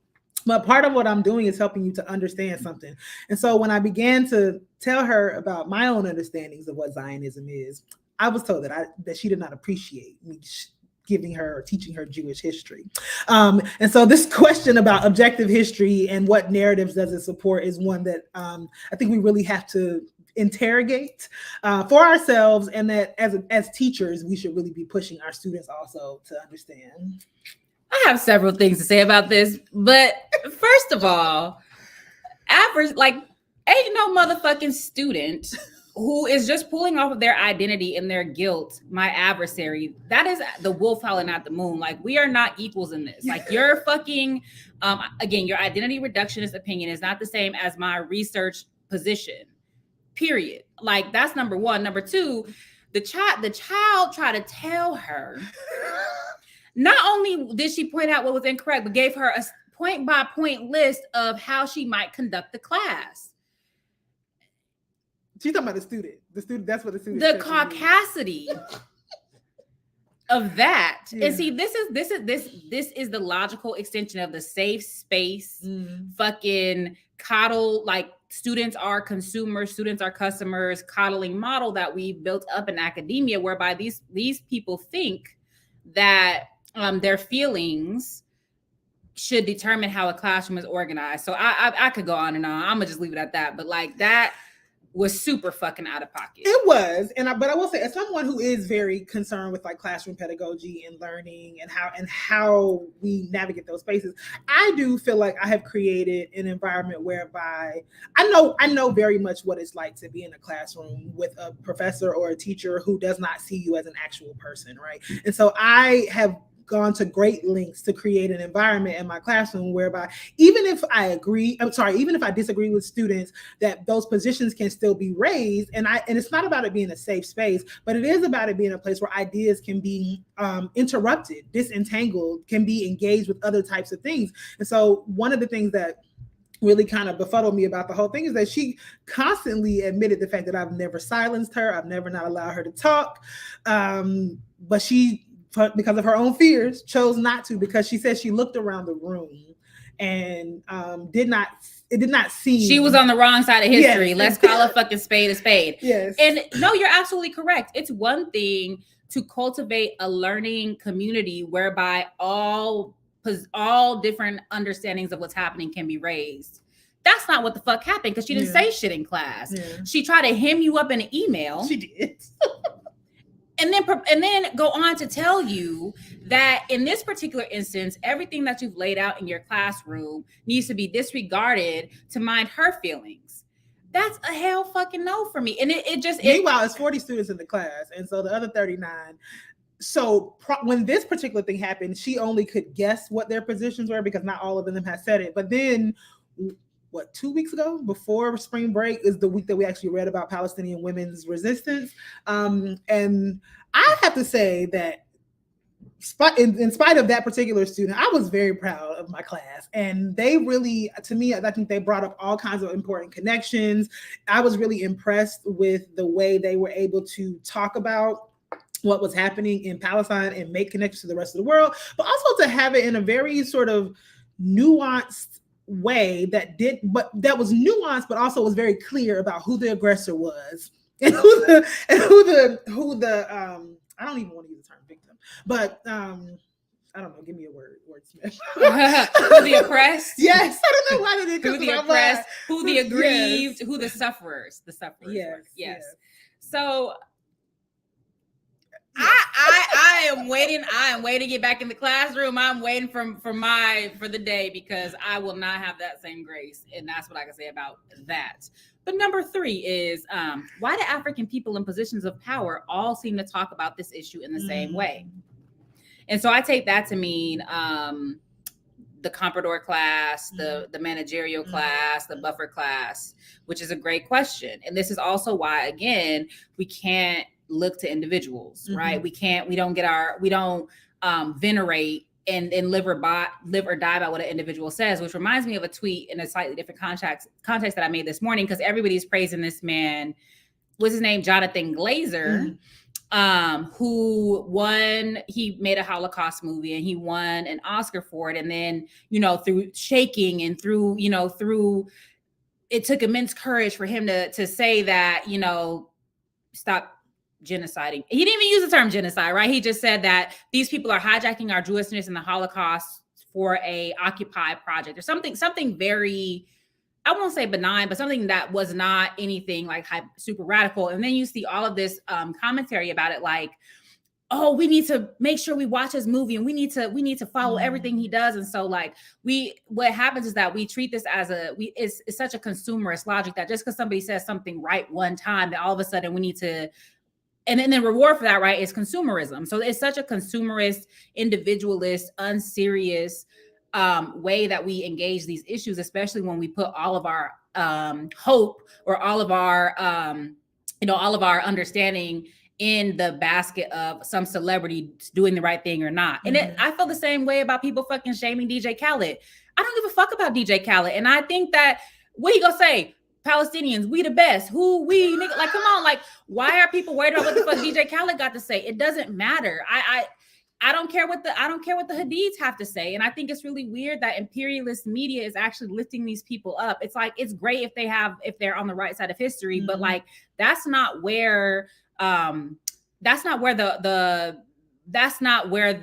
but part of what I'm doing is helping you to understand something. And so when I began to tell her about my own understandings of what Zionism is, I was told that she did not appreciate me giving her or teaching her Jewish history. And so this question about objective history and what narratives does it support is one that I think we really have to interrogate for ourselves, and that as teachers, we should really be pushing our students also to understand.
I have several things to say about this, but first of all, ain't no motherfucking student who is just pulling off of their identity and their guilt, my adversary. That is the wolf howling at the moon. Like, we are not equals in this. Like, your fucking, again, your identity reductionist opinion is not the same as my research position, period. Like, that's number one. Number two, the child tried to tell her, not only did she point out what was incorrect, but gave her a point by point list of how she might conduct the class.
She's talking about the student. The student, that's what the student.
The caucasity of that. Yeah. And see, this is the logical extension of the safe space, fucking coddle, like students are consumers, students are customers, coddling model that we built up in academia, whereby these people think that their feelings should determine how a classroom is organized. So I could go on and on. I'm gonna just leave it at that. But like that. was super fucking out of pocket.
It was, but I will say, as someone who is very concerned with like classroom pedagogy and learning and how we navigate those spaces, I do feel like I have created an environment whereby I know very much what it's like to be in a classroom with a professor or a teacher who does not see you as an actual person, right? And so I have gone to great lengths to create an environment in my classroom whereby even if I disagree with students, that those positions can still be raised. And it's not about it being a safe space, but it is about it being a place where ideas can be interrupted, disentangled, can be engaged with other types of things. And so one of the things that really kind of befuddled me about the whole thing is that she constantly admitted the fact that I've never silenced her. I've never not allowed her to talk. But she, because of her own fears, chose not to, because she said she looked around the room and it did not seem
she was on the wrong side of history.
Yes.
Let's call a fucking spade a spade.
Yes.
And no, you're absolutely correct. It's one thing to cultivate a learning community whereby all different understandings of what's happening can be raised. That's not what the fuck happened, because she didn't say shit in class. Yeah. She tried to hem you up in an email.
She did.
And then go on to tell you that in this particular instance, everything that you've laid out in your classroom needs to be disregarded to mind her feelings. That's a hell fucking no for me. And
meanwhile, it's 40 students in the class, and so the other 39. So when this particular thing happened, she only could guess what their positions were because not all of them had said it. But then, 2 weeks ago, before spring break, is the week that we actually read about Palestinian women's resistance. And I have to say that in spite of that particular student, I was very proud of my class. And they really, to me, I think they brought up all kinds of important connections. I was really impressed with the way they were able to talk about what was happening in Palestine and make connections to the rest of the world, but also to have it in a very sort of nuanced way that was nuanced, but also was very clear about who the aggressor was and who the I don't even want to use the term victim, but I don't know, give me a wordsmith.
Who the oppressed?
Yes, I don't know why they did.
Who the oppressed? Who the aggrieved? Yes. Who the sufferers? The sufferers. Yes. So I am waiting. I am waiting to get back in the classroom. I'm waiting for the day, because I will not have that same grace. And that's what I can say about that. But number 3 is why do African people in positions of power all seem to talk about this issue in the same way? And so I take that to mean the comprador class, the managerial class, the buffer class, which is a great question. And this is also why, again, we can't look to individuals, right? We don't venerate and live or die by what an individual says, which reminds me of a tweet in a slightly different context that I made this morning, because everybody's praising this man. What's his name? Jonathan Glazer, he made a Holocaust movie and he won an Oscar for it. And then, through shaking and through it took immense courage for him to say that, stop genociding. He didn't even use the term genocide, right? He just said that these people are hijacking our Jewishness and the Holocaust for a Occupy project or something very, I won't say benign, but something that was not anything like super radical. And then you see all of this commentary about it, like, oh, we need to make sure we watch his movie and we need to follow everything he does. And so like what happens is that we treat this as it's such a consumerist logic that just because somebody says something right one time, that all of a sudden we need to, and then the reward for that, right, is consumerism. So it's such a consumerist, individualist, unserious way that we engage these issues, especially when we put all of our hope or all of our understanding in the basket of some celebrity doing the right thing or not. And I feel the same way about people fucking shaming DJ Khaled. I don't give a fuck about DJ Khaled. And I think that, what he gonna say? Palestinians, we the best. Who we, nigga? Like, come on. Like, why are people worried about what the fuck DJ Khaled got to say? It doesn't matter. I don't care what the Hadids have to say. And I think it's really weird that imperialist media is actually lifting these people up. It's like, it's great if they're on the right side of history, but like, that's not where the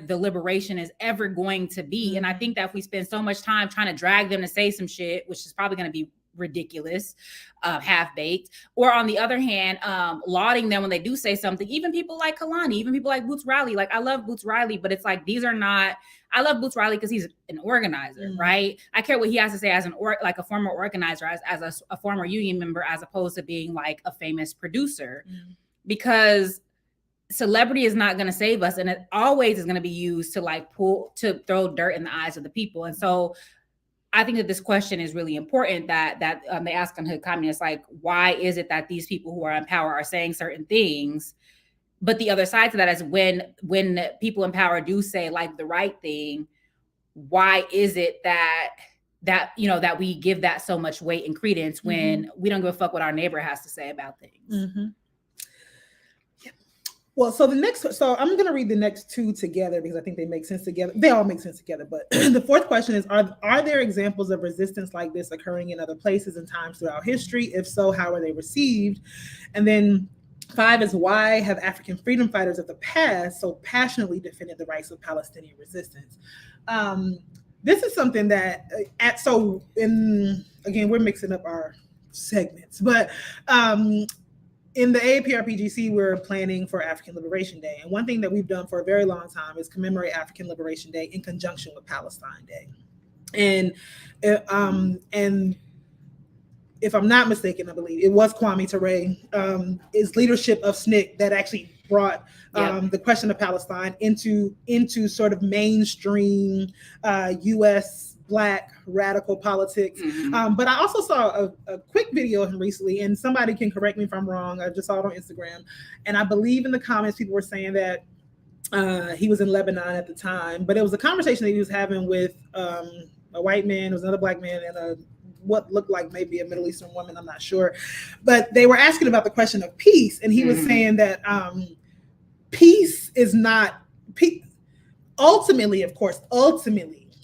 liberation is ever going to be. And I think that if we spend so much time trying to drag them to say some shit, which is probably going to be ridiculous, half-baked. Or on the other hand, lauding them when they do say something. Even people like Kalani, even people like Boots Riley. Like, I love Boots Riley, but it's like, these are not, I love Boots Riley because he's an organizer, right? I care what he has to say as a former organizer, as a former union member, as opposed to being like a famous producer, because celebrity is not going to save us, and it always is going to be used to throw dirt in the eyes of the people. And so I think that this question is really important, that they ask on Hood Communists, like, why is it that these people who are in power are saying certain things? But the other side to that is when people in power do say like the right thing, why is it that we give that so much weight and credence when we don't give a fuck what our neighbor has to say about things?
Well, so I'm going to read the next two together because I think they make sense together. They all make sense together. But the fourth question is, are there examples of resistance like this occurring in other places and times throughout history? If so, how are they received? And then 5 is, why have African freedom fighters of the past so passionately defended the rights of Palestinian resistance? This is something that, again, we're mixing up our segments, but in the AAPRPGC, we're planning for African Liberation Day. And one thing that we've done for a very long time is commemorate African Liberation Day in conjunction with Palestine Day. And if I'm not mistaken, I believe it was Kwame Ture, his leadership of SNCC that actually brought the question of Palestine into sort of mainstream U.S. Black radical politics. But I also saw a quick video of him recently, and somebody can correct me if I'm wrong. I just saw it on Instagram. And I believe in the comments, people were saying that he was in Lebanon at the time, but it was a conversation that he was having with a white man, there was another black man, and what looked like maybe a Middle Eastern woman, I'm not sure. But they were asking about the question of peace. And he was saying that peace is not, ultimately, of course,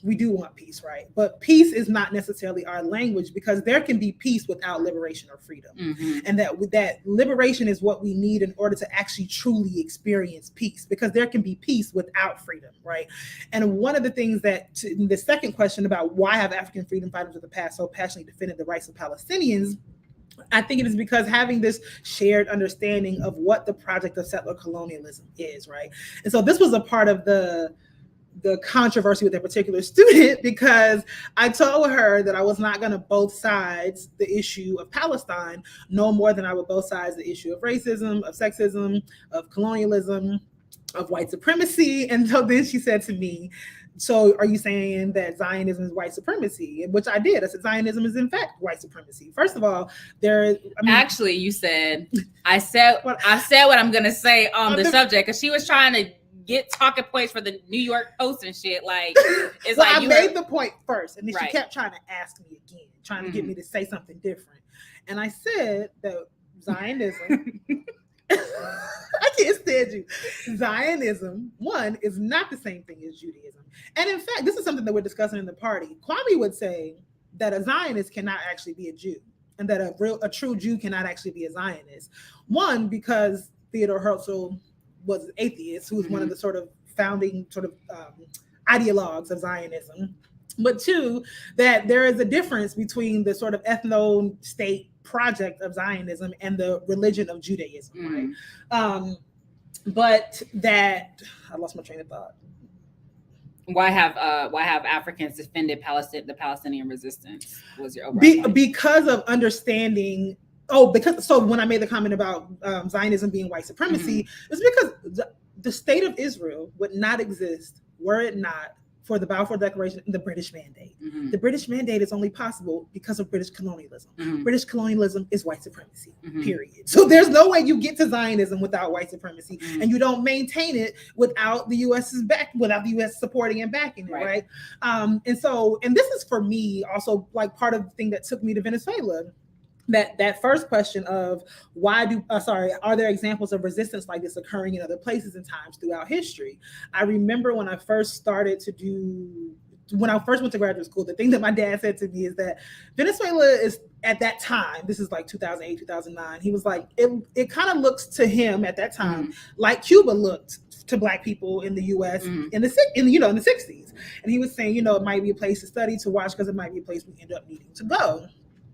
we do want peace, right? But peace is not necessarily our language, because there can be peace without liberation or freedom. And that liberation is what we need in order to actually truly experience peace, because there can be peace without freedom, right? And one of the things the second question about why have African freedom fighters of the past so passionately defended the rights of Palestinians, I think it is because having this shared understanding of what the project of settler colonialism is, right? And so this was a part of the controversy with a particular student, because I told her that I was not going to both sides the issue of Palestine no more than I would both sides the issue of racism, of sexism, of colonialism, of white supremacy. And so then she said to me, so are you saying that Zionism is white supremacy? Which I did. I said Zionism is in fact white supremacy. First of all, actually
you said, I said what I'm going to say on the subject, because she was trying to get talking points for the New York Post and shit. Like, it's
well, I made the point first, and then she kept trying to ask me again, trying to get me to say something different. And I said that Zionism, I can't stand you. Zionism, one, is not the same thing as Judaism. And in fact, this is something that we're discussing in the party. Kwame would say that a Zionist cannot actually be a Jew, and that a true Jew cannot actually be a Zionist. One, because Theodore Herzl was an atheist, who was one of the sort of founding ideologues of Zionism. But two, that there is a difference between the sort of ethno-state project of Zionism and the religion of Judaism, right? But that, I lost my train of thought.
Why have Africans defended the Palestinian resistance? Was your overall point?
Because of understanding. So when I made the comment about Zionism being white supremacy, it's because the state of Israel would not exist were it not for the Balfour Declaration and the British Mandate. The British Mandate is only possible because of British colonialism. British colonialism is white supremacy, period. So there's no way you get to Zionism without white supremacy, and you don't maintain it without the without the U.S. supporting and backing it, right? And this is for me also like part of the thing that took me to Venezuela. That first question of are there examples of resistance like this occurring in other places and times throughout history? I remember when I first went to graduate school, the thing that my dad said to me is that Venezuela is, at that time, this is like 2008, 2009, he was like, it kind of looks to him at that time like Cuba looked to Black people in the U.S. in the 60s. And he was saying, it might be a place to study, to watch, because it might be a place we end up needing to go.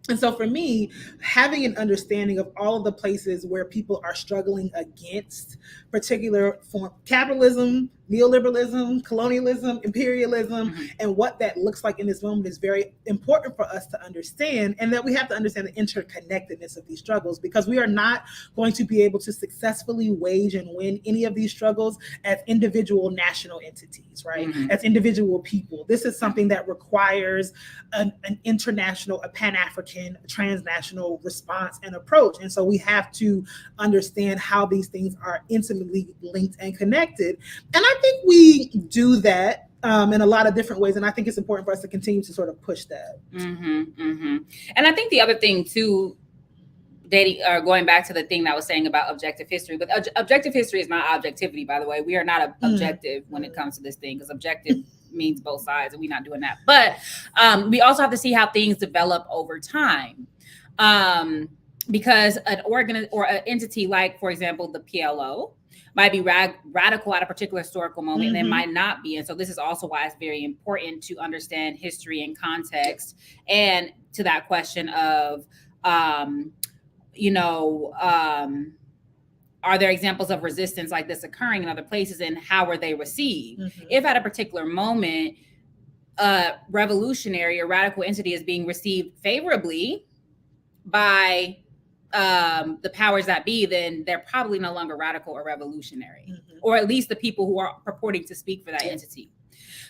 And so for me, having an understanding of all of the places where people are struggling against particular form capitalism, neoliberalism, colonialism, imperialism, and what that looks like in this moment is very important for us to understand, and that we have to understand the interconnectedness of these struggles, because we are not going to be able to successfully wage and win any of these struggles as individual national entities, right? As individual people. This is something that requires an international, a Pan-African, transnational response and approach. And so we have to understand how these things are intimately linked and connected. And I think we do that in a lot of different ways. And I think it's important for us to continue to sort of push that.
And I think the other thing too, going back to the thing that I was saying about objective history, but objective history is not objectivity, by the way. We are not objective when it comes to this thing, because objective means both sides, and we're not doing that. But we also have to see how things develop over time, because an organ or an entity like, for example, the PLO might be radical at a particular historical moment, and it might not be. And so this is also why it's very important to understand history and context, and to that question of are there examples of resistance like this occurring in other places, and how were they received? If at a particular moment, a revolutionary or radical entity is being received favorably by the powers that be, then they're probably no longer radical or revolutionary, or at least the people who are purporting to speak for that entity.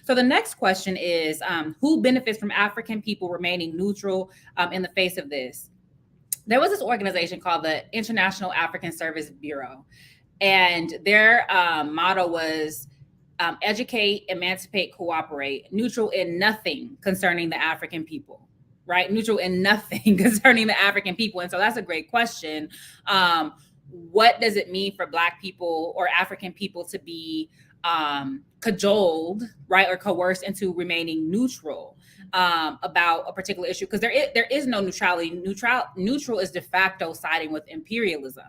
So the next question is, who benefits from African people remaining neutral in the face of this? There was this organization called the International African Service Bureau, and their motto was educate, emancipate, cooperate, neutral in nothing concerning the African people, right? Neutral in nothing concerning the African people. And so that's a great question. What does it mean for Black people or African people to be cajoled, right, or coerced into remaining neutral about a particular issue? Because there is no neutrality. Neutral is de facto siding with imperialism.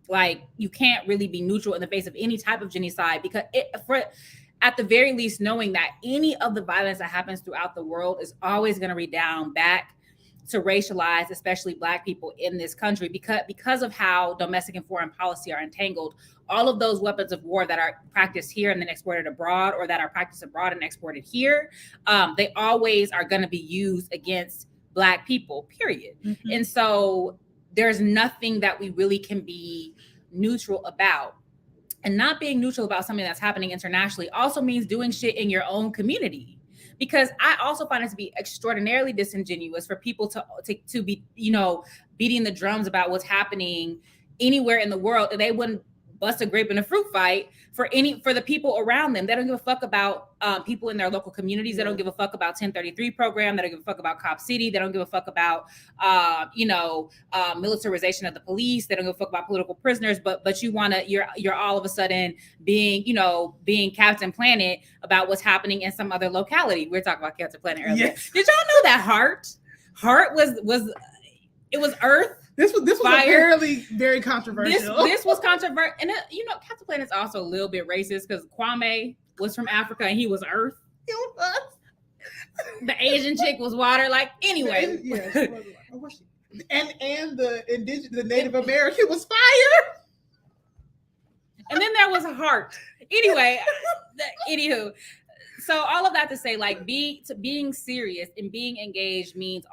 Like, you can't really be neutral in the face of any type of genocide, because at the very least, knowing that any of the violence that happens throughout the world is always going to redound back to racialized, especially Black people in this country, because of how domestic and foreign policy are entangled. All of those weapons of war that are practiced here and then exported abroad, or that are practiced abroad and exported here, they always are going to be used against Black people, period. And so there's nothing that we really can be neutral about. And not being neutral about something that's happening internationally also means doing shit in your own community. Because I also find it to be extraordinarily disingenuous for people to be, beating the drums about what's happening anywhere in the world, and they wouldn't bust a grape in a fruit fight for the people around them. They don't give a fuck about people in their local communities. They don't give a fuck about 1033 program. They don't give a fuck about Cop City. They don't give a fuck about militarization of the police. They don't give a fuck about political prisoners. But you're all of a sudden being Captain Planet about what's happening in some other locality. We were talking about Captain Planet earlier. Yes. Did y'all know that Heart was Earth?
This was apparently very controversial.
This was controversial. And Captain Planet is also a little bit racist, because Kwame was from Africa and he was Earth.
He was.
The Asian chick was water. Like, anyway.
Yeah, she was water. And the Native American was fire.
And then there was a Heart. Anyway, anywho. So all of that to say, like, being serious and being engaged means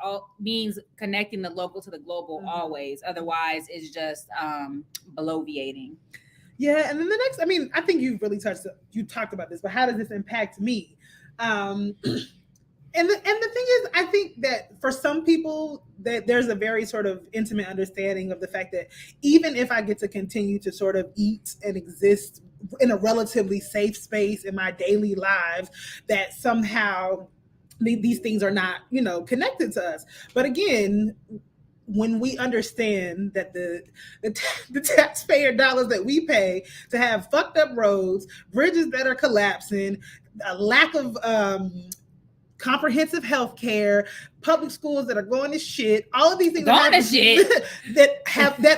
connecting the local to the global always. Otherwise, it's just bloviating.
Yeah, and then the next, I think you talked about this, but how does this impact me? And the thing is, I think that for some people, that there's a very sort of intimate understanding of the fact that even if I get to continue to sort of eat and exist in a relatively safe space in my daily lives, that somehow these things are not, connected to us. But again, when we understand that the taxpayer dollars that we pay to have fucked up roads, bridges that are collapsing, a lack of comprehensive health care, public schools that are going to shit, all of these things
that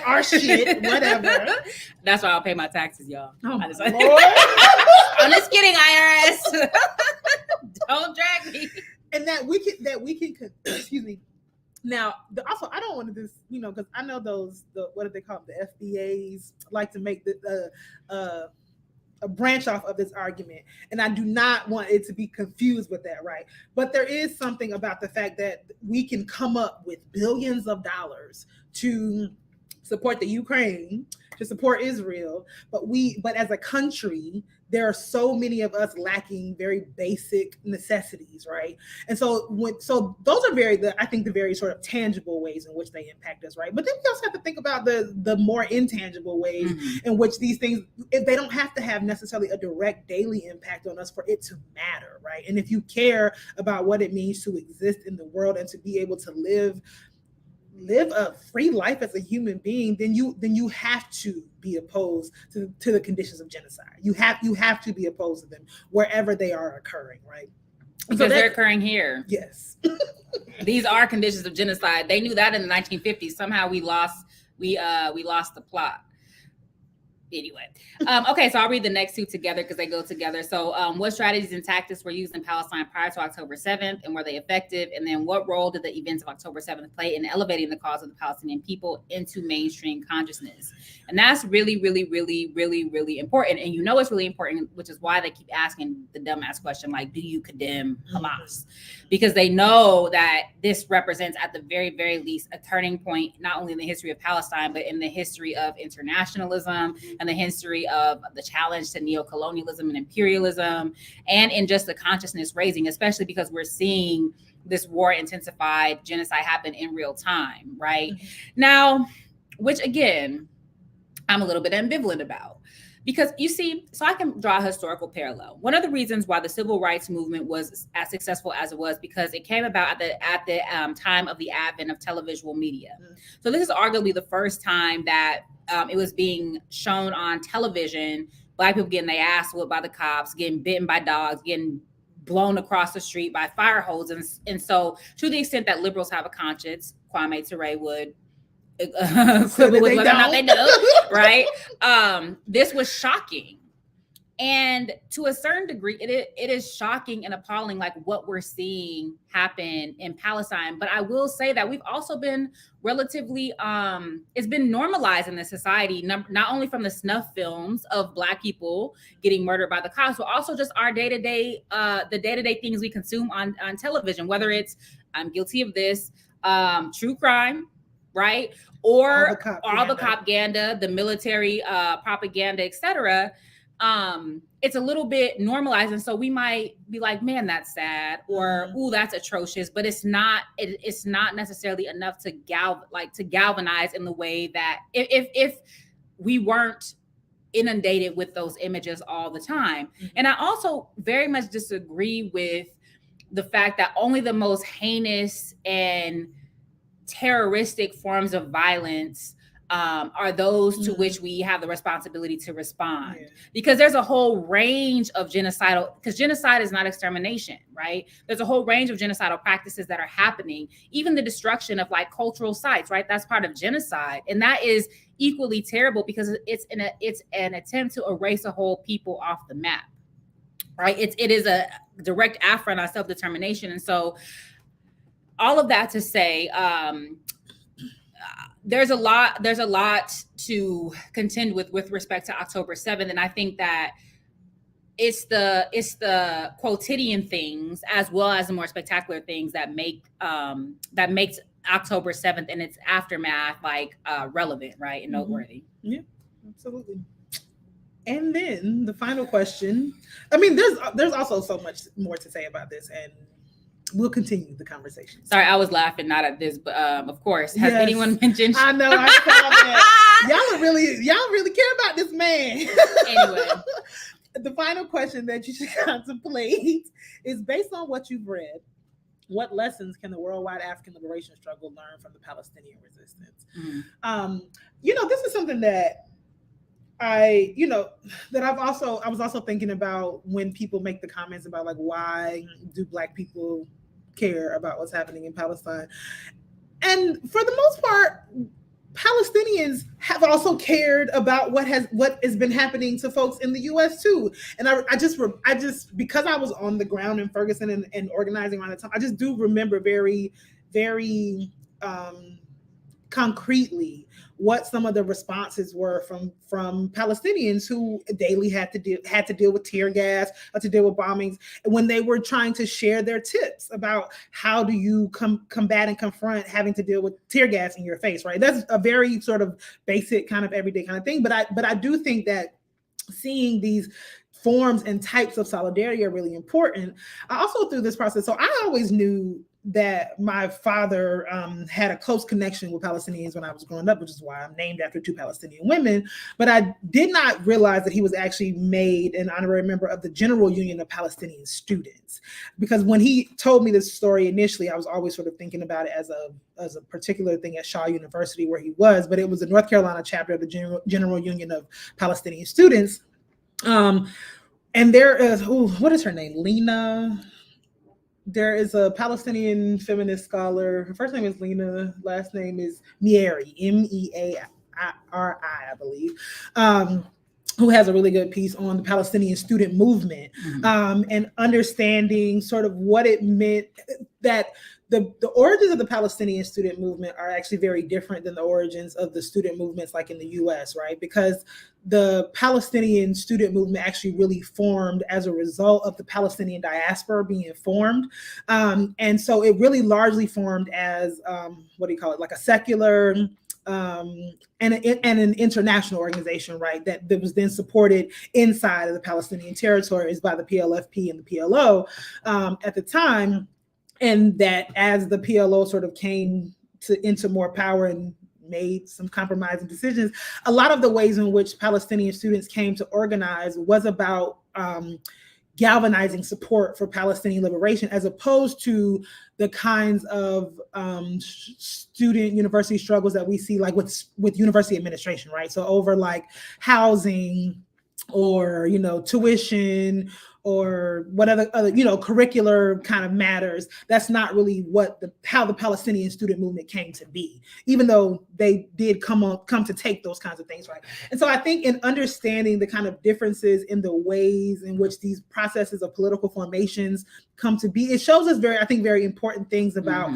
are shit, whatever.
That's why I'll pay my taxes, y'all.
Oh,
I'm just kidding, IRS. Don't drag me.
And that we can excuse me, Now, also, I don't want to just, because I know what do they call them? The FBAs like to make a branch off of this argument. And I do not want it to be confused with that, right? But there is something about the fact that we can come up with billions of dollars to support the Ukraine, to support Israel, but as a country, there are so many of us lacking very basic necessities, right? And so those are I think the very sort of tangible ways in which they impact us, right? But then we also have to think about the more intangible ways in which these things, if they don't have to have necessarily a direct daily impact on us for it to matter, right? And if you care about what it means to exist in the world and to be able to live a free life as a human being, then you have to be opposed to the conditions of genocide. You have to be opposed to them wherever they are occurring, right?
Because they're occurring here.
Yes.
These are conditions of genocide. They knew that in the 1950s. Somehow we lost the plot. Anyway, okay, so I'll read the next two together because they go together. So what strategies and tactics were used in Palestine prior to October 7th, and were they effective? And then what role did the events of October 7th play in elevating the cause of the Palestinian people into mainstream consciousness? And that's really, really, really, really, really important. And it's really important, which is why they keep asking the dumbass question, like, do you condemn Hamas? Because they know that this represents, at the very, very least, a turning point, not only in the history of Palestine, but in the history of internationalism and the history of the challenge to neocolonialism and imperialism, and in just the consciousness raising, especially because we're seeing this war intensified genocide happen in real time, right? Now, which again, I'm a little bit ambivalent about. Because you see, so I can draw a historical parallel. One of the reasons why the civil rights movement was as successful as it was, because it came about at the time of the advent of televisual media. So this is arguably the first time that it was being shown on television, Black people getting their ass whipped by the cops, getting bitten by dogs, getting blown across the street by fire hoses. And so to the extent that liberals have a conscience, Kwame Ture would quibble with whether or not they know, right? This was shocking. And to a certain degree, it is shocking and appalling, like what we're seeing happen in Palestine. But I will say that we've also been relatively, it's been normalized in the society, not only from the snuff films of Black people getting murdered by the cops, but also just our day-to-day, the day-to-day things we consume on television, whether it's, I'm guilty of this, true crime, right? Or all the propaganda, the military propaganda, etc. It's a little bit normalized, and so we might be like, man, that's sad, or ooh, that's atrocious, but it's not necessarily enough to galvanize in the way that if we weren't inundated with those images all the time. And I also very much disagree with the fact that only the most heinous and terroristic forms of violence are those to which we have the responsibility to respond. Because there's a whole range of genocidal, because genocide is not extermination, right? There's a whole range of genocidal practices that are happening, even the destruction of like cultural sites, right? That's part of genocide. And that is equally terrible because it's an attempt to erase a whole people off the map, right? It is a direct affront on self-determination. And so all of that to say, there's a lot to contend with respect to October 7th. And I think that it's the quotidian things as well as the more spectacular things that makes October 7th and its aftermath like relevant, right, and noteworthy.
Yeah, absolutely. And then the final question. I mean, there's also so much more to say about this, and we'll continue the conversation.
Sorry, I was laughing not at this, but of course, has anyone mentioned?
I know, I saw that. y'all really care about this man.
Anyway,
the final question that you should contemplate is, based on what you've read, what lessons can the worldwide African liberation struggle learn from the Palestinian resistance? This is something that I was also thinking about when people make the comments about like, why do Black people care about what's happening in Palestine? And for the most part, Palestinians have also cared about what has been happening to folks in the U.S. too. And I just because I was on the ground in Ferguson and organizing around the time, I just do remember very, very concretely what some of the responses were from Palestinians who daily had to deal with tear gas, to deal with bombings, when they were trying to share their tips about how do you combat and confront having to deal with tear gas in your face, right? That's a very sort of basic kind of everyday kind of thing, but I do think that seeing these forms and types of solidarity are really important. I also, through this process, so I always knew that my father had a close connection with Palestinians when I was growing up, which is why I'm named after two Palestinian women. But I did not realize that he was actually made an honorary member of the General Union of Palestinian Students. Because when he told me this story initially, I was always sort of thinking about it as a particular thing at Shaw University where he was, but it was the North Carolina chapter of the General Union of Palestinian Students. And there is, what is her name? Lena. There is a Palestinian feminist scholar. Her first name is Lena. Last name is Meiri, Meari, I believe, who has a really good piece on the Palestinian student movement, and understanding sort of what it meant that the origins of the Palestinian student movement are actually very different than the origins of the student movements like in the US, right? Because the Palestinian student movement actually really formed as a result of the Palestinian diaspora being formed. And so it really largely formed as, like a secular and an international organization, right? That was then supported inside of the Palestinian territories by the PLFP and the PLO at the time. And that as the PLO sort of came into more power and made some compromising decisions, a lot of the ways in which Palestinian students came to organize was about galvanizing support for Palestinian liberation, as opposed to the kinds of student university struggles that we see like with university administration, right? So over like housing or, tuition or whatever other, curricular kind of matters. That's not really how the Palestinian student movement came to be, even though they did come to take those kinds of things, right? And so I think in understanding the kind of differences in the ways in which these processes of political formations come to be, it shows us very important things about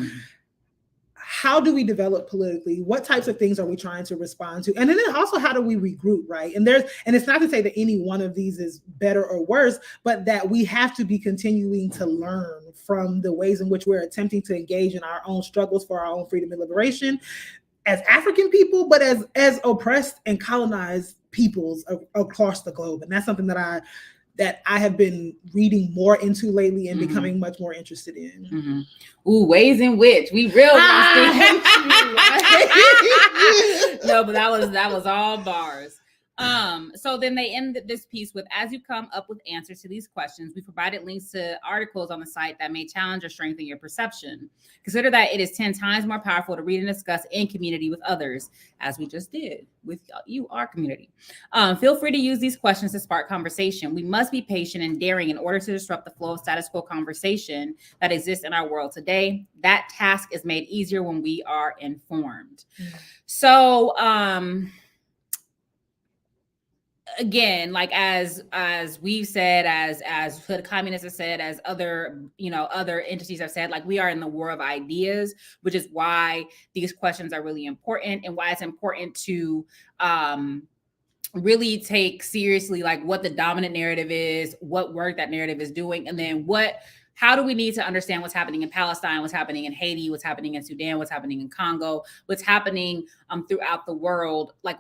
how do we develop politically? What types of things are we trying to respond to? And then also, how do we regroup, right? And it's not to say that any one of these is better or worse, but that we have to be continuing to learn from the ways in which we're attempting to engage in our own struggles for our own freedom and liberation as African people, but as oppressed and colonized peoples across the globe. And that's something that I have been reading more into lately and becoming much more interested in.
Ooh, ways in which we realize No, but that was all bars. So then they end this piece with, as you come up with answers to these questions, we provided links to articles on the site that may challenge or strengthen your perception. Consider that it is 10 times more powerful to read and discuss in community with others, as we just did with you, our community. Feel free to use these questions to spark conversation. We must be patient and daring in order to disrupt the flow of status quo conversation that exists in our world today. That task is made easier when we are informed. So, again, like as we've said, as Hood Communists have said, as other entities have said, like we are in the war of ideas, which is why these questions are really important and why it's important to really take seriously like what the dominant narrative is, what work that narrative is doing, and then how do we need to understand what's happening in Palestine, what's happening in Haiti, what's happening in Sudan, what's happening in Congo, what's happening throughout the world? Like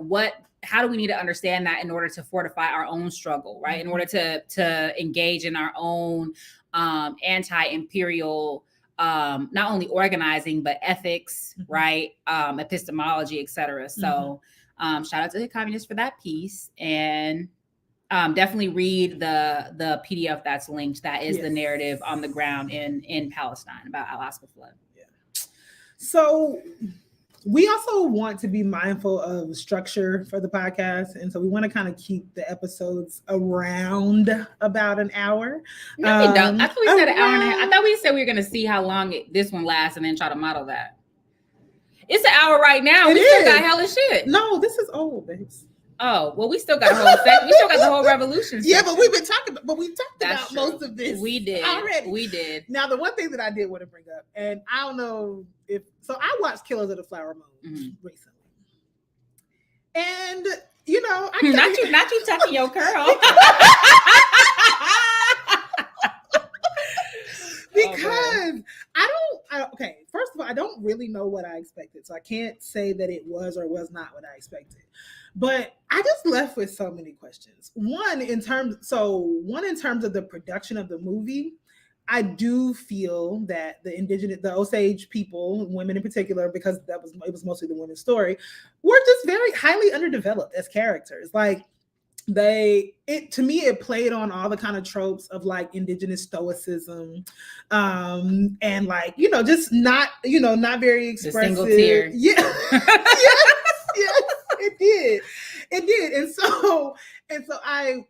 how do we need to understand that in order to fortify our own struggle, right? In order to engage in our own anti-imperial, not only organizing, but ethics, right? Epistemology, et cetera. So shout out to the communists for that piece. And definitely read the PDF that's linked. That is the narrative on the ground in Palestine about Al-Aqsa flood.
Yeah. So we also want to be mindful of structure for the podcast. And so we want to kind of keep the episodes around about an hour.
No, we don't. I thought we said an hour and a half. I thought we said we were going to see how long this one lasts and then try to model that. It's an hour right now. We still got hella shit.
No, this is old, babes.
Oh, well, we still got a whole we still got the whole revolution.
Yeah,
section.
but we've been talking about, we talked
That's
about
true.
most of this.
We did
already.
We did.
Now, the one thing that I did want to bring up, and I don't know if so, I watched Killers of the Flower Moon recently, and you know,
not you tucking your curl.
Because okay, first of all, I don't really know what I expected. So I can't say that it was or was not what I expected. But I just left with so many questions. One in terms of the production of the movie, I do feel that the Osage people, women in particular, because it was mostly the women's story, were just very highly underdeveloped as characters. Like to me it played on all the kind of tropes of like indigenous stoicism, and like, you know, just not very expressive.
The single tear.
Yeah. yes, it did. And so I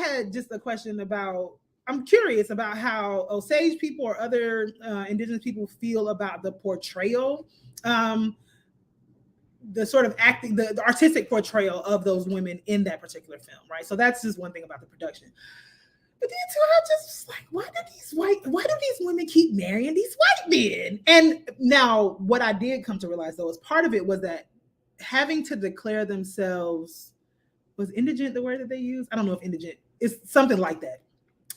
had just a question about, I'm curious about how Osage people or other indigenous people feel about the portrayal, the sort of acting, the artistic portrayal of those women in that particular film, right? So that's just one thing about the production. But then too, I just like, why do these women keep marrying these white men? And now what I did come to realize, though, is part of it was that having to declare themselves, was indigent the word that they use? I don't know if indigent is something like that.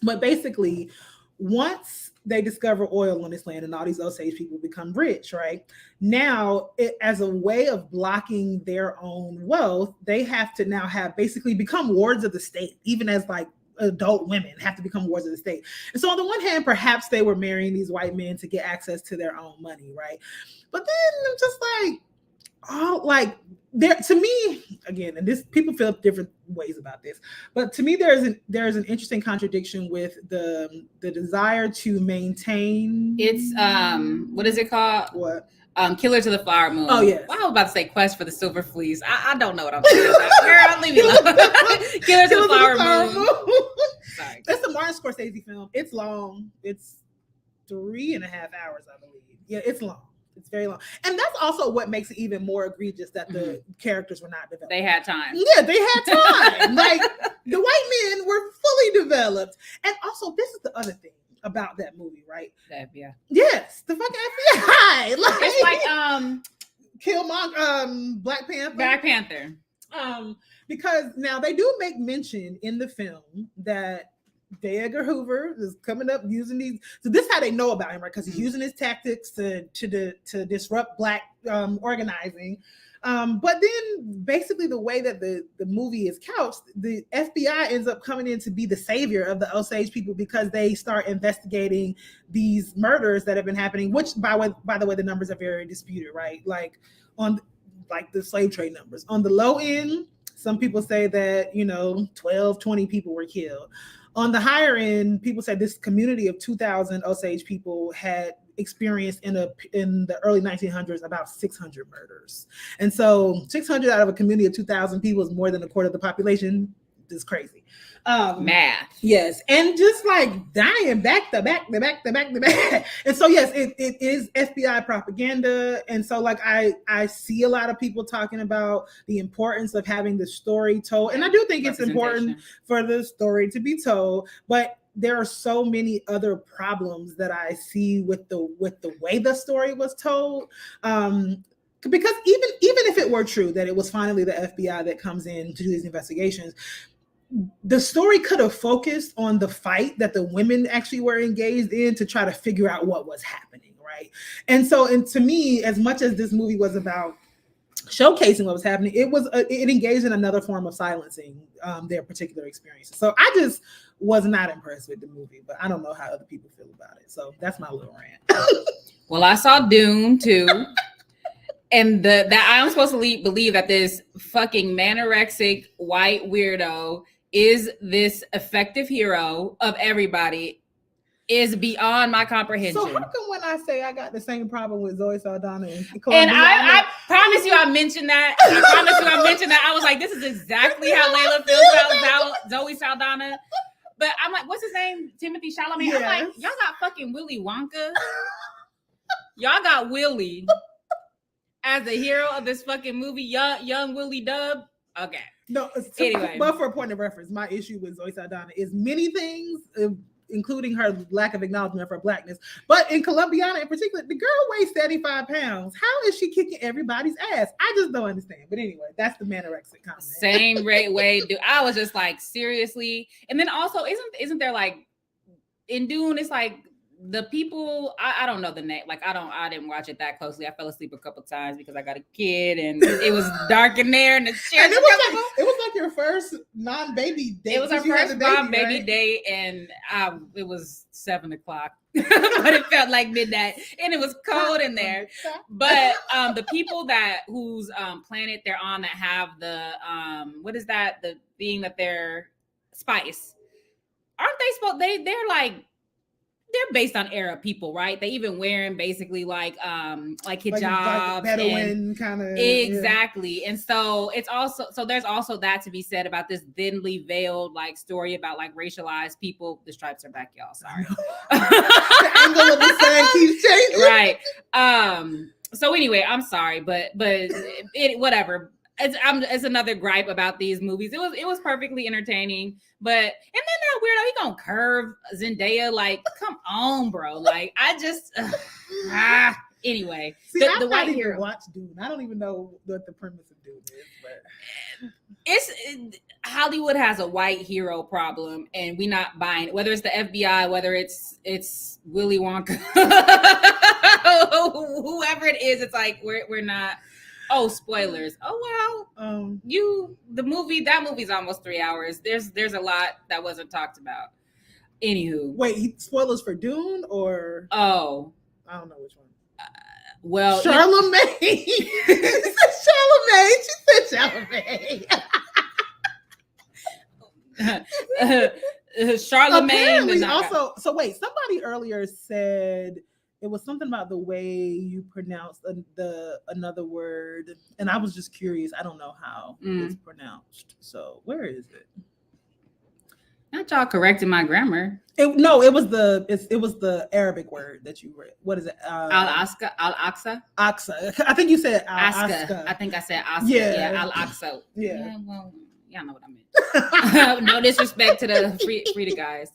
But basically, once they discover oil on this land and all these Osage people become rich, right? Now, as a way of blocking their own wealth, they have to now basically become wards of the state, even as like adult women have to become wards of the state. And so on the one hand, perhaps they were marrying these white men to get access to their own money, right? But then I'm just like, to me, again, and this, people feel different ways about this, but to me there's an interesting contradiction with the desire to maintain.
It's what is it called?
What?
Killers of the Flower Moon.
Oh yes.
Well, I was about to say Quest for the Silver Fleece. I don't know what I'm saying about. Girl, leave me alone. Killers of the Flower Moon. Sorry.
That's a Martin Scorsese film. It's long. It's 3.5 hours, I believe. Yeah, it's long. It's very long. And that's also what makes it even more egregious that the characters were not developed.
They had time.
Yeah, they had time. Like, the white men were fully developed. And also, this is the other thing about that movie, right?
The FBI.
Yes, the fucking FBI. Like,
it's like
Killmonger, Black Panther.
Black Panther.
Because now they do make mention in the film that J. Edgar Hoover is coming up using these. So this is how they know about him, right? Because he's using his tactics to disrupt Black organizing. But then basically the way that the movie is couched, the FBI ends up coming in to be the savior of the Osage people because they start investigating these murders that have been happening, which by the way, the numbers are very disputed, right? Like on like the slave trade numbers. On the low end, some people say that, 12, 20 people were killed. On the higher end, people said this community of 2,000 Osage people had experienced in the early 1900s about 600 murders. And so 600 out of a community of 2,000 people is more than a quarter of the population. This is crazy.
Math.
Yes. And just like dying back to back. And so, yes, it is FBI propaganda. And so like, I see a lot of people talking about the importance of having the story told. And I do think it's important for the story to be told, but there are so many other problems that I see with the way the story was told. Because even if it were true that it was finally the FBI that comes in to do these investigations, the story could have focused on the fight that the women actually were engaged in to try to figure out what was happening, right? And to me, as much as this movie was about showcasing what was happening, it engaged in another form of silencing their particular experiences. So I just was not impressed with the movie, but I don't know how other people feel about it. So that's my little rant.
Well, I saw Dune too. And that I'm supposed to believe that this fucking manorexic white weirdo is this effective hero of everybody is beyond my comprehension.
So how come when I say I got the same problem with Zoe Saldana and
I promise you I mentioned that. I was like, this is exactly how Layla feels about Zoe Saldana. But I'm like, what's his name? Timothy Chalamet. Yes. I'm like, y'all got fucking Willy Wonka. Y'all got Willy as the hero of this fucking movie, young Willie Dub. Okay.
No,
Anyway.
but for a point of reference, my issue with Zoe Saldana is many things, including her lack of acknowledgement of her blackness. But in Colombiana in particular, the girl weighs 75 pounds. How is she kicking everybody's ass? I just don't understand. But anyway, that's the manorexic comment.
Same way, dude. I was just like, seriously. And then also, isn't there like in Dune? It's like the people. I don't know the name. Like I didn't watch it that closely. I fell asleep a couple times because I got a kid and it was dark in there. And the chairs.
It was like your first non-baby date.
It was our first non-baby date, and it was 7:00, but it felt like midnight, and it was cold in there. But the people whose planet they're on that have the what is that? The being that they're spice, aren't they supposed? They're like. They're based on Arab people, right? They even wearing basically like hijabs,
like Bedouin kind of
exactly. Yeah. And so there's also that to be said about this thinly veiled like story about like racialized people. The stripes are back, y'all. Sorry.
The angle of the sun keeps changing.
Right. So anyway, I'm sorry, but whatever. It's another gripe about these movies. It was perfectly entertaining, but and then that weirdo, he gonna curve Zendaya, like, come on, bro. Like, I just anyway.
See, the white hero watch Dune. I don't even know what the premise of Dune is, but
Hollywood has a white hero problem, and we not buying it. Whether it's the FBI, whether it's Willy Wonka, whoever it is, it's like we're not. Oh, spoilers. Oh, well, that movie's almost 3 hours. There's a lot that wasn't talked about. Anywho.
Wait, spoilers for Dune or?
Oh.
I don't know which one.
Well.
Charlemagne. She said Charlemagne.
Charlemagne.
Apparently also, so wait, somebody earlier said it was something about the way you pronounce another word, and I was just curious. I don't know how it's pronounced. So where is it?
Not y'all correcting my grammar.
It was the Arabic word that you read. What is it?
Al-Aqsa.
Aqsa. I think you said
Aqsa. I think I said Aqsa.
Yeah.
Al-Aqsa.
Yeah.
Well, y'all know what I meant. No disrespect to the Frida guys.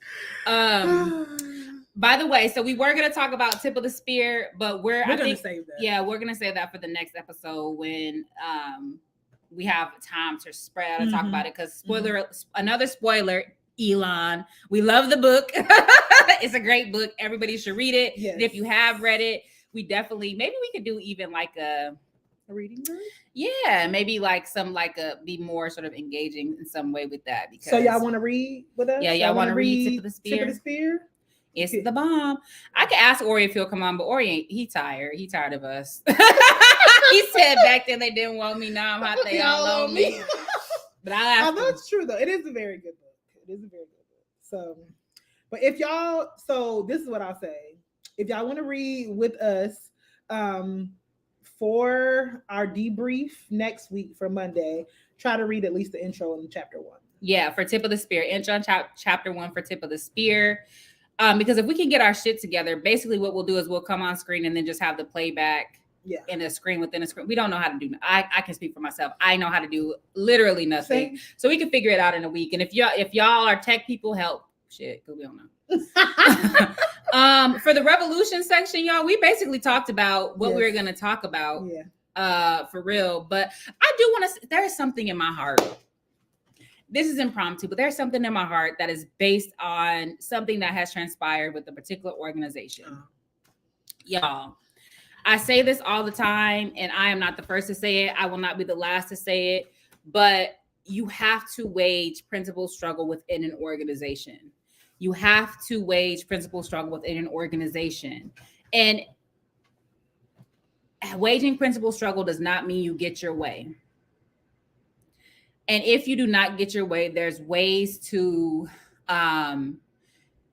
By the way, so we were going to talk about Tip of the Spear, but we're going to
save that.
Yeah, we're going to save that for the next episode when we have time to spread out and talk about it. Because another spoiler, Elon. We love the book. It's a great book. Everybody should read it.
Yes.
And if you have read it, maybe we could do even like a
reading group.
Yeah, maybe like be more sort of engaging in some way with that. Because
so y'all want to read with us?
Yeah, y'all want to read Tip of the Spear?
Tip of the Spear?
It's the bomb. I could ask Ori if he'll come on, but Ori he tired. He tired of us. He said back then they didn't want me. Now I'm hot. They all on me. But I'll ask him.
That's true though. It is a very good book. So, but if y'all, this is what I'll say. If y'all want to read with us, for our debrief next week for Monday, try to read at least the intro in chapter 1.
Yeah, for Tip of the Spear. Intro on chapter 1 for Tip of the Spear. Because if we can get our shit together, basically what we'll do is we'll come on screen and then just have the playback in a screen within a screen. We don't know how to do. I can speak for myself. I know how to do literally nothing. Same. So we can figure it out in a week. And if y'all are tech people, help. Shit, because we don't know. For the Revolution section, y'all, we basically talked about what we were going to talk about. Yeah. For real. But I do want to. There's something in my heart. This is impromptu, but there's something in my heart that is based on something that has transpired with a particular organization. Y'all, I say this all the time, and I am not the first to say it. I will not be the last to say it, but you have to wage principal struggle within an organization. You have to wage principal struggle within an organization. And waging principal struggle does not mean you get your way. And if you do not get your way, there's ways to,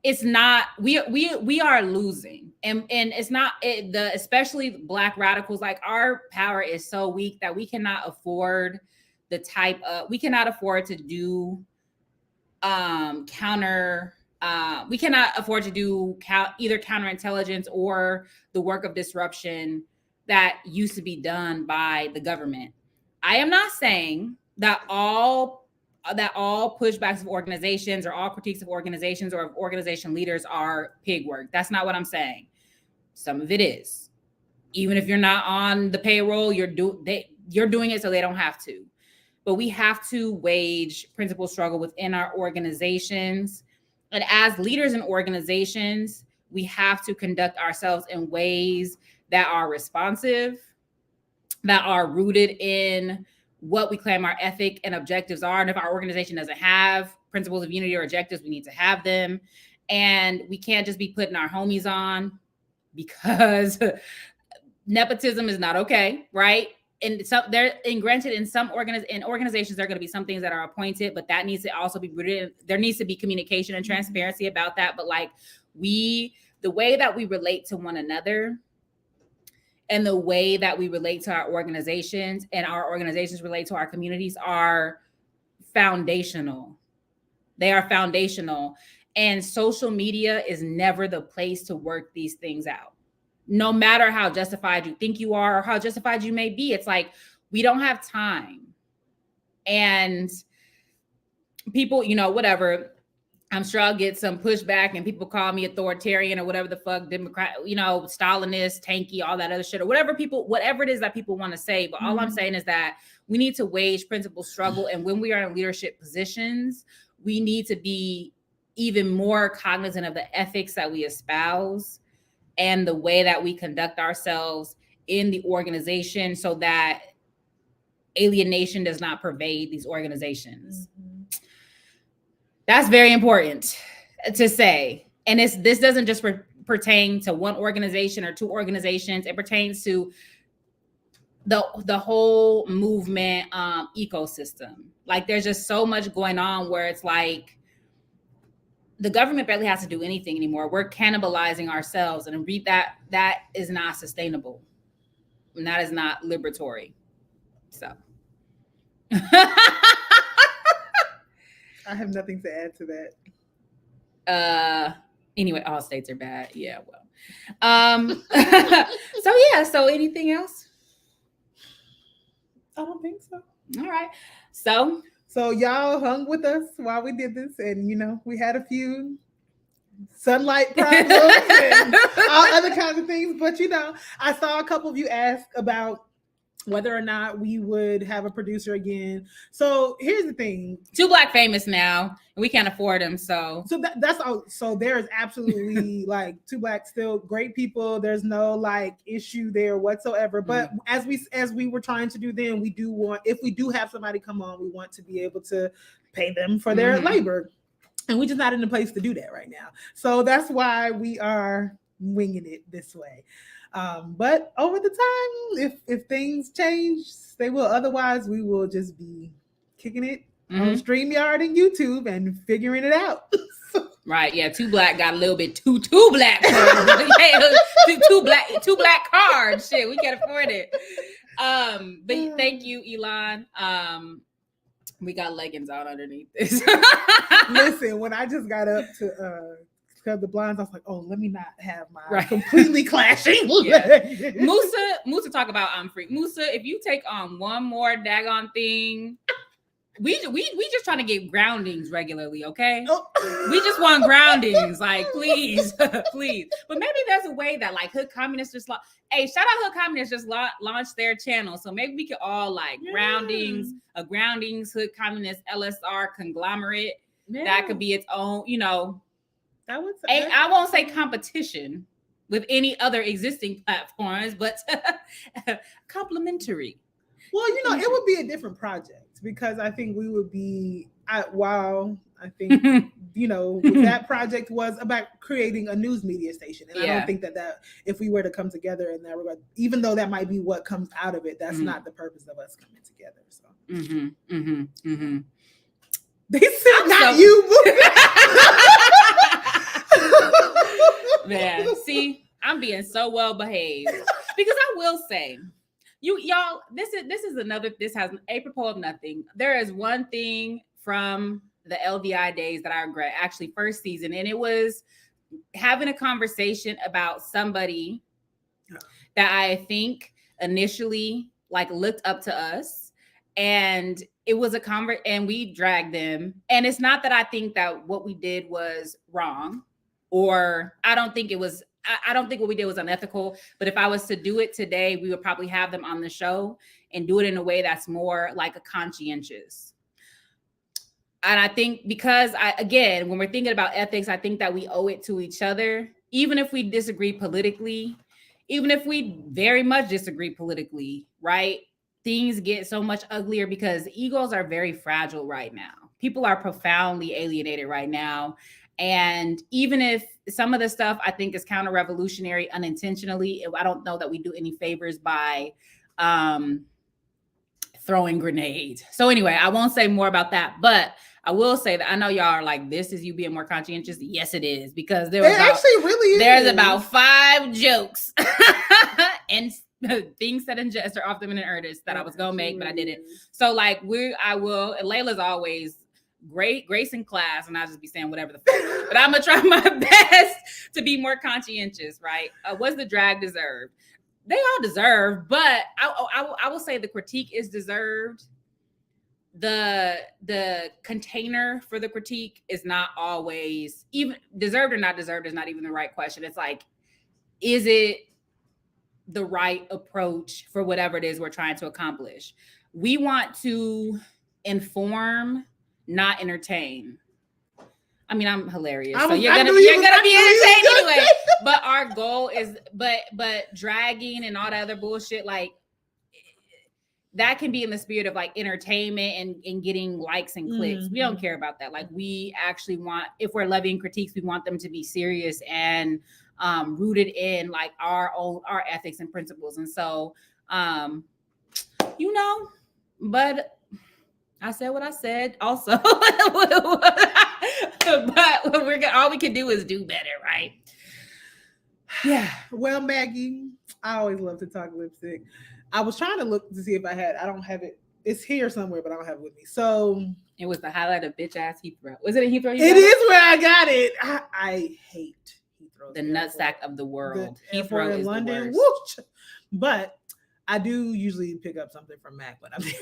it's not, we are losing. And it's not, especially Black radicals, like our power is so weak that we cannot afford to do we cannot afford to do either counterintelligence or the work of disruption that used to be done by the government. I am not saying that all pushbacks of organizations or all critiques of organizations or of organization leaders are pig work. That's not what I'm saying. Some of it is. Even if you're not on the payroll, you're doing it so they don't have to. But we have to wage principal struggle within our organizations. And as leaders in organizations, we have to conduct ourselves in ways that are responsive, that are rooted in what we claim our ethic and objectives are. And if our organization doesn't have principles of unity or objectives, we need to have them. And we can't just be putting our homies on, because nepotism is not okay, right? And granted, in some organizations, there are going to be some things that are appointed, but that needs to also be rooted. There needs to be communication and transparency about that. But like the way that we relate to one another and the way that we relate to our organizations and our organizations relate to our communities are foundational. They are foundational. And social media is never the place to work these things out. No matter how justified you think you are or how justified you may be, it's like, we don't have time. And people, whatever, I'm sure I'll get some pushback and people call me authoritarian or whatever the fuck, Democrat, Stalinist, tanky, all that other shit, or whatever it is that people want to say. But all I'm saying is that we need to wage principal struggle. And when we are in leadership positions, we need to be even more cognizant of the ethics that we espouse and the way that we conduct ourselves in the organization so that alienation does not pervade these organizations. That's very important to say. And this doesn't just pertain to one organization or two organizations. It pertains to the whole movement ecosystem. Like, there's just so much going on where it's like the government barely has to do anything anymore. We're cannibalizing ourselves, and that is not sustainable. And that is not liberatory. So
I have nothing to add to that.
Anyway, all states are bad. Yeah, well. So anything else?
I don't think so.
All right. So
y'all hung with us while we did this, and we had a few sunlight problems and all other kinds of things. But I saw a couple of you ask about whether or not we would have a producer again. So here's the thing:
2 Black famous now, and we can't afford them. So
that's all. So there's absolutely like 2 Black still great people. There's no issue there whatsoever. But as we were trying to do then, we do want, if we do have somebody come on, we want to be able to pay them for their labor, and we're just not in a place to do that right now. So that's why we are winging it this way. But over the time, if things change, they will. Otherwise, we will just be kicking it on StreamYard and YouTube and figuring it out.
Right. Yeah. 2 Black got a little bit too black. two black cards. Shit, we can't afford it. But thank you, Elon. We got leggings out underneath this.
Listen, when I just got up to the blinds, I was like, oh, let me not have my completely clashing.
Yeah. Musa talk about I'm free. Musa, if you take on one more daggone thing, we just trying to get groundings regularly, okay? Oh. We just want groundings, please, please. But maybe there's a way that Hood Communists just shout out Hood Communists just launched their channel, so maybe we could all groundings, a groundings Hood Communist LSR conglomerate that could be its own, I won't say competition with any other existing platforms, but complementary.
Well, it would be a different project, because I think we would be, while I think, that project was about creating a news media station. And I don't think that if we were to come together in that regard, even though that might be what comes out of it, that's not the purpose of us coming together. So. They said not you.
Man, see, I'm being so well behaved, because I will say, y'all, this has apropos of nothing. There is one thing from the LDI days that I regret, actually first season, and it was having a conversation about somebody that I think initially looked up to us, and it was a and we dragged them. And it's not that I think that what we did was wrong, or I don't think what we did was unethical. But if I was to do it today, we would probably have them on the show and do it in a way that's more like a conscientious. And I think because again, when we're thinking about ethics, I think that we owe it to each other, even if we disagree politically, even if we very much disagree politically, right? Things get so much uglier because egos are very fragile right now. People are profoundly alienated right now. And even if some of the stuff I think is counter-revolutionary unintentionally, I don't know that we do any favors by throwing grenades. So anyway, I won't say more about that, but I will say that I know y'all are like, this is you being more conscientious. Yes, it is, because there's about 5 jokes and things said in jest or off them in earnest that I was gonna make, but I didn't. So like and Layla's always great grace in class, and I'll just be saying whatever the fuck. But I'm gonna try my best to be more conscientious, right? What's the drag deserved? They all deserve, but I will say the critique is deserved. The container for the critique is not always even deserved or not deserved is not even the right question. It's like, is it the right approach for whatever it is we're trying to accomplish? We want to inform, not entertain. I mean, I'm hilarious, so you're gonna be entertained anyway. But our goal is, but dragging and all that other bullshit, like that can be in the spirit of like entertainment and getting likes and clicks. Mm-hmm. We don't care about that. Like we actually want, if we're levying critiques, we want them to be serious and rooted in like our ethics and principles. And so, but I said what I said also, but all we can do is do better, right?
Yeah. Well, Maggie, I always love to talk lipstick. I was trying to look to see if I don't have it. It's here somewhere, but I don't have it with me. So
it was the highlight of bitch ass Heathrow. Was it a Heathrow?
It is where I got it. I hate Heathrow.
The nutsack of the world. Heathrow is London.
The worst. But I do usually pick up something from Mac when I'm there.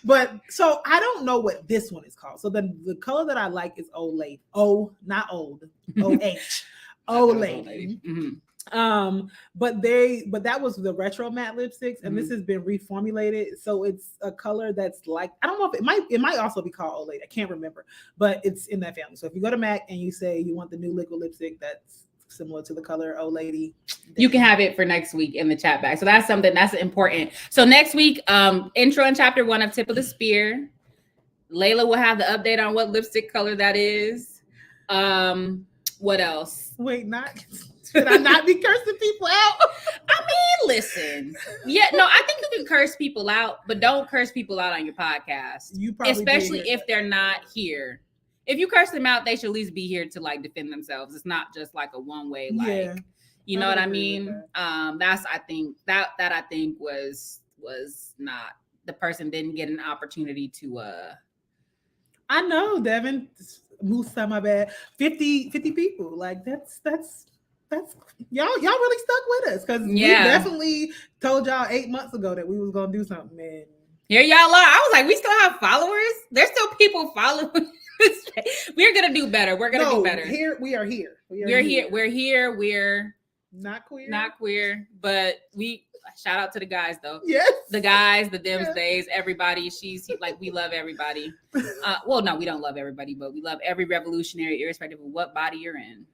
But so I don't know what this one is called. So the color that I like is Old Lady. Oh, not old. O-H. Old Lady. Mm-hmm. But that was the retro matte lipsticks, and this has been reformulated. So it's a color that's like, I don't know if it might also be called Old Lady. I can't remember, but it's in that family. So if you go to MAC and you say you want the new liquid lipstick that's similar to the color Old Lady,
you can have it for next week in the chat bag. So that's something that's important. So next week, intro in chapter 1 of Tip of the Spear. Layla will have the update on what lipstick color that is. What else?
Wait, should I not be cursing people out?
I mean, listen. Yeah, no, I think you can curse people out, but don't curse people out on your podcast.
You probably
especially if they're not here. If you curse them out, they should at least be here to like defend themselves. It's not just like a one-way, like, you know what I mean? That's, I think that I think was not, the person didn't get an opportunity to
I know, Devin. Musa, my bad. 50 people. Like that's y'all really stuck with us, because we definitely told y'all 8 months ago that we was gonna do something, man.
Here y'all are. I was like, we still have followers. There's still people following. We're gonna do better. We're gonna do better.
We are here.
We're here. We're
not
queer, but we shout out to the guys though.
Yes,
the guys, the thems, theys, everybody. She's like, we love everybody. Well, no, we don't love everybody, but we love every revolutionary, irrespective of what body you're in.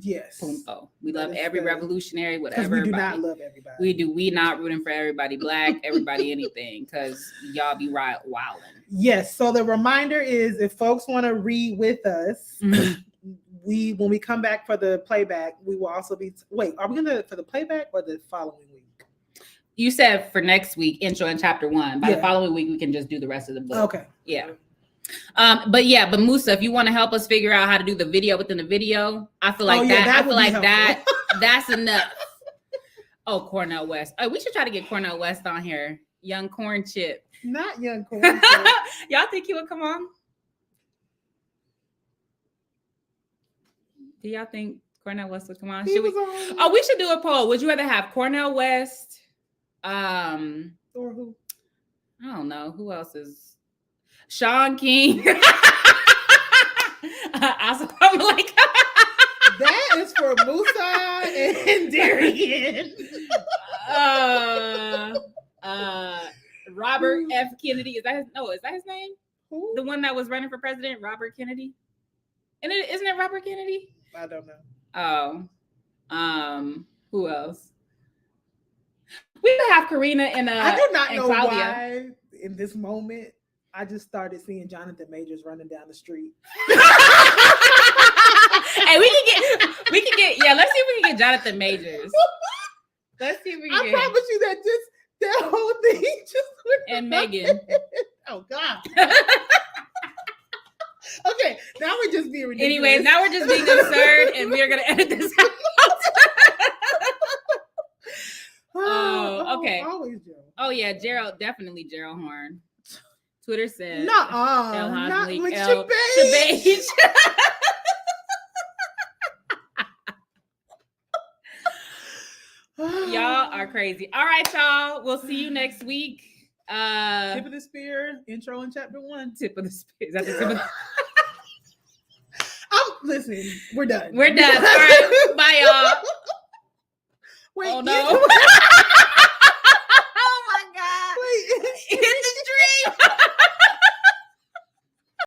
Yes.
Punto. We love every revolutionary, whatever.
We do not love everybody.
We not rooting for everybody black, everybody anything, because y'all be wilding.
Yes. So the reminder is, if folks want to read with us, when we come back for the playback, we will also be. Wait, are we gonna for the playback or the following week?
You said for next week, intro in chapter 1. By the following week, we can just do the rest of the book.
Okay.
Yeah. But Musa, if you want to help us figure out how to do the video within the video, I feel like that's enough. Oh, Cornel West. Oh, we should try to get Cornel West on here. Young Corn Chip.
Not Young Corn Chip.
Y'all think he would come on? Do y'all think Cornel West would come on? We should do a poll. Would you rather have Cornel West?
Or who?
I don't know who else is Sean King. I'm like
that is for Musa and Darian.
Robert F. Kennedy. Is that his name?
Who?
The one that was running for president, Robert Kennedy. And isn't it Robert Kennedy?
I don't know.
Oh. Who else? We could have Karina and
I do not know
Claudia.
why in this moment I just started seeing Jonathan Majors running down the street.
Hey, we can get let's see if we can get Jonathan Majors. Let's see if we can
I
get
promise you that that whole thing just went
and Megan.
Oh God. Okay, now we're just being ridiculous.
Anyways, now we're just being absurd and we are gonna edit this out. Okay.
Always Joe.
Oh yeah, definitely Gerald Horn. Twitter said
not
Leak,
with
El
Shabazz.
Y'all are crazy. All right, y'all. We'll see you next week.
Tip of the spear, intro in chapter 1.
Tip of the spear. Is that the tip of the
Listen, we're done.
We're done. All right. Bye, y'all.
Wait,
oh no.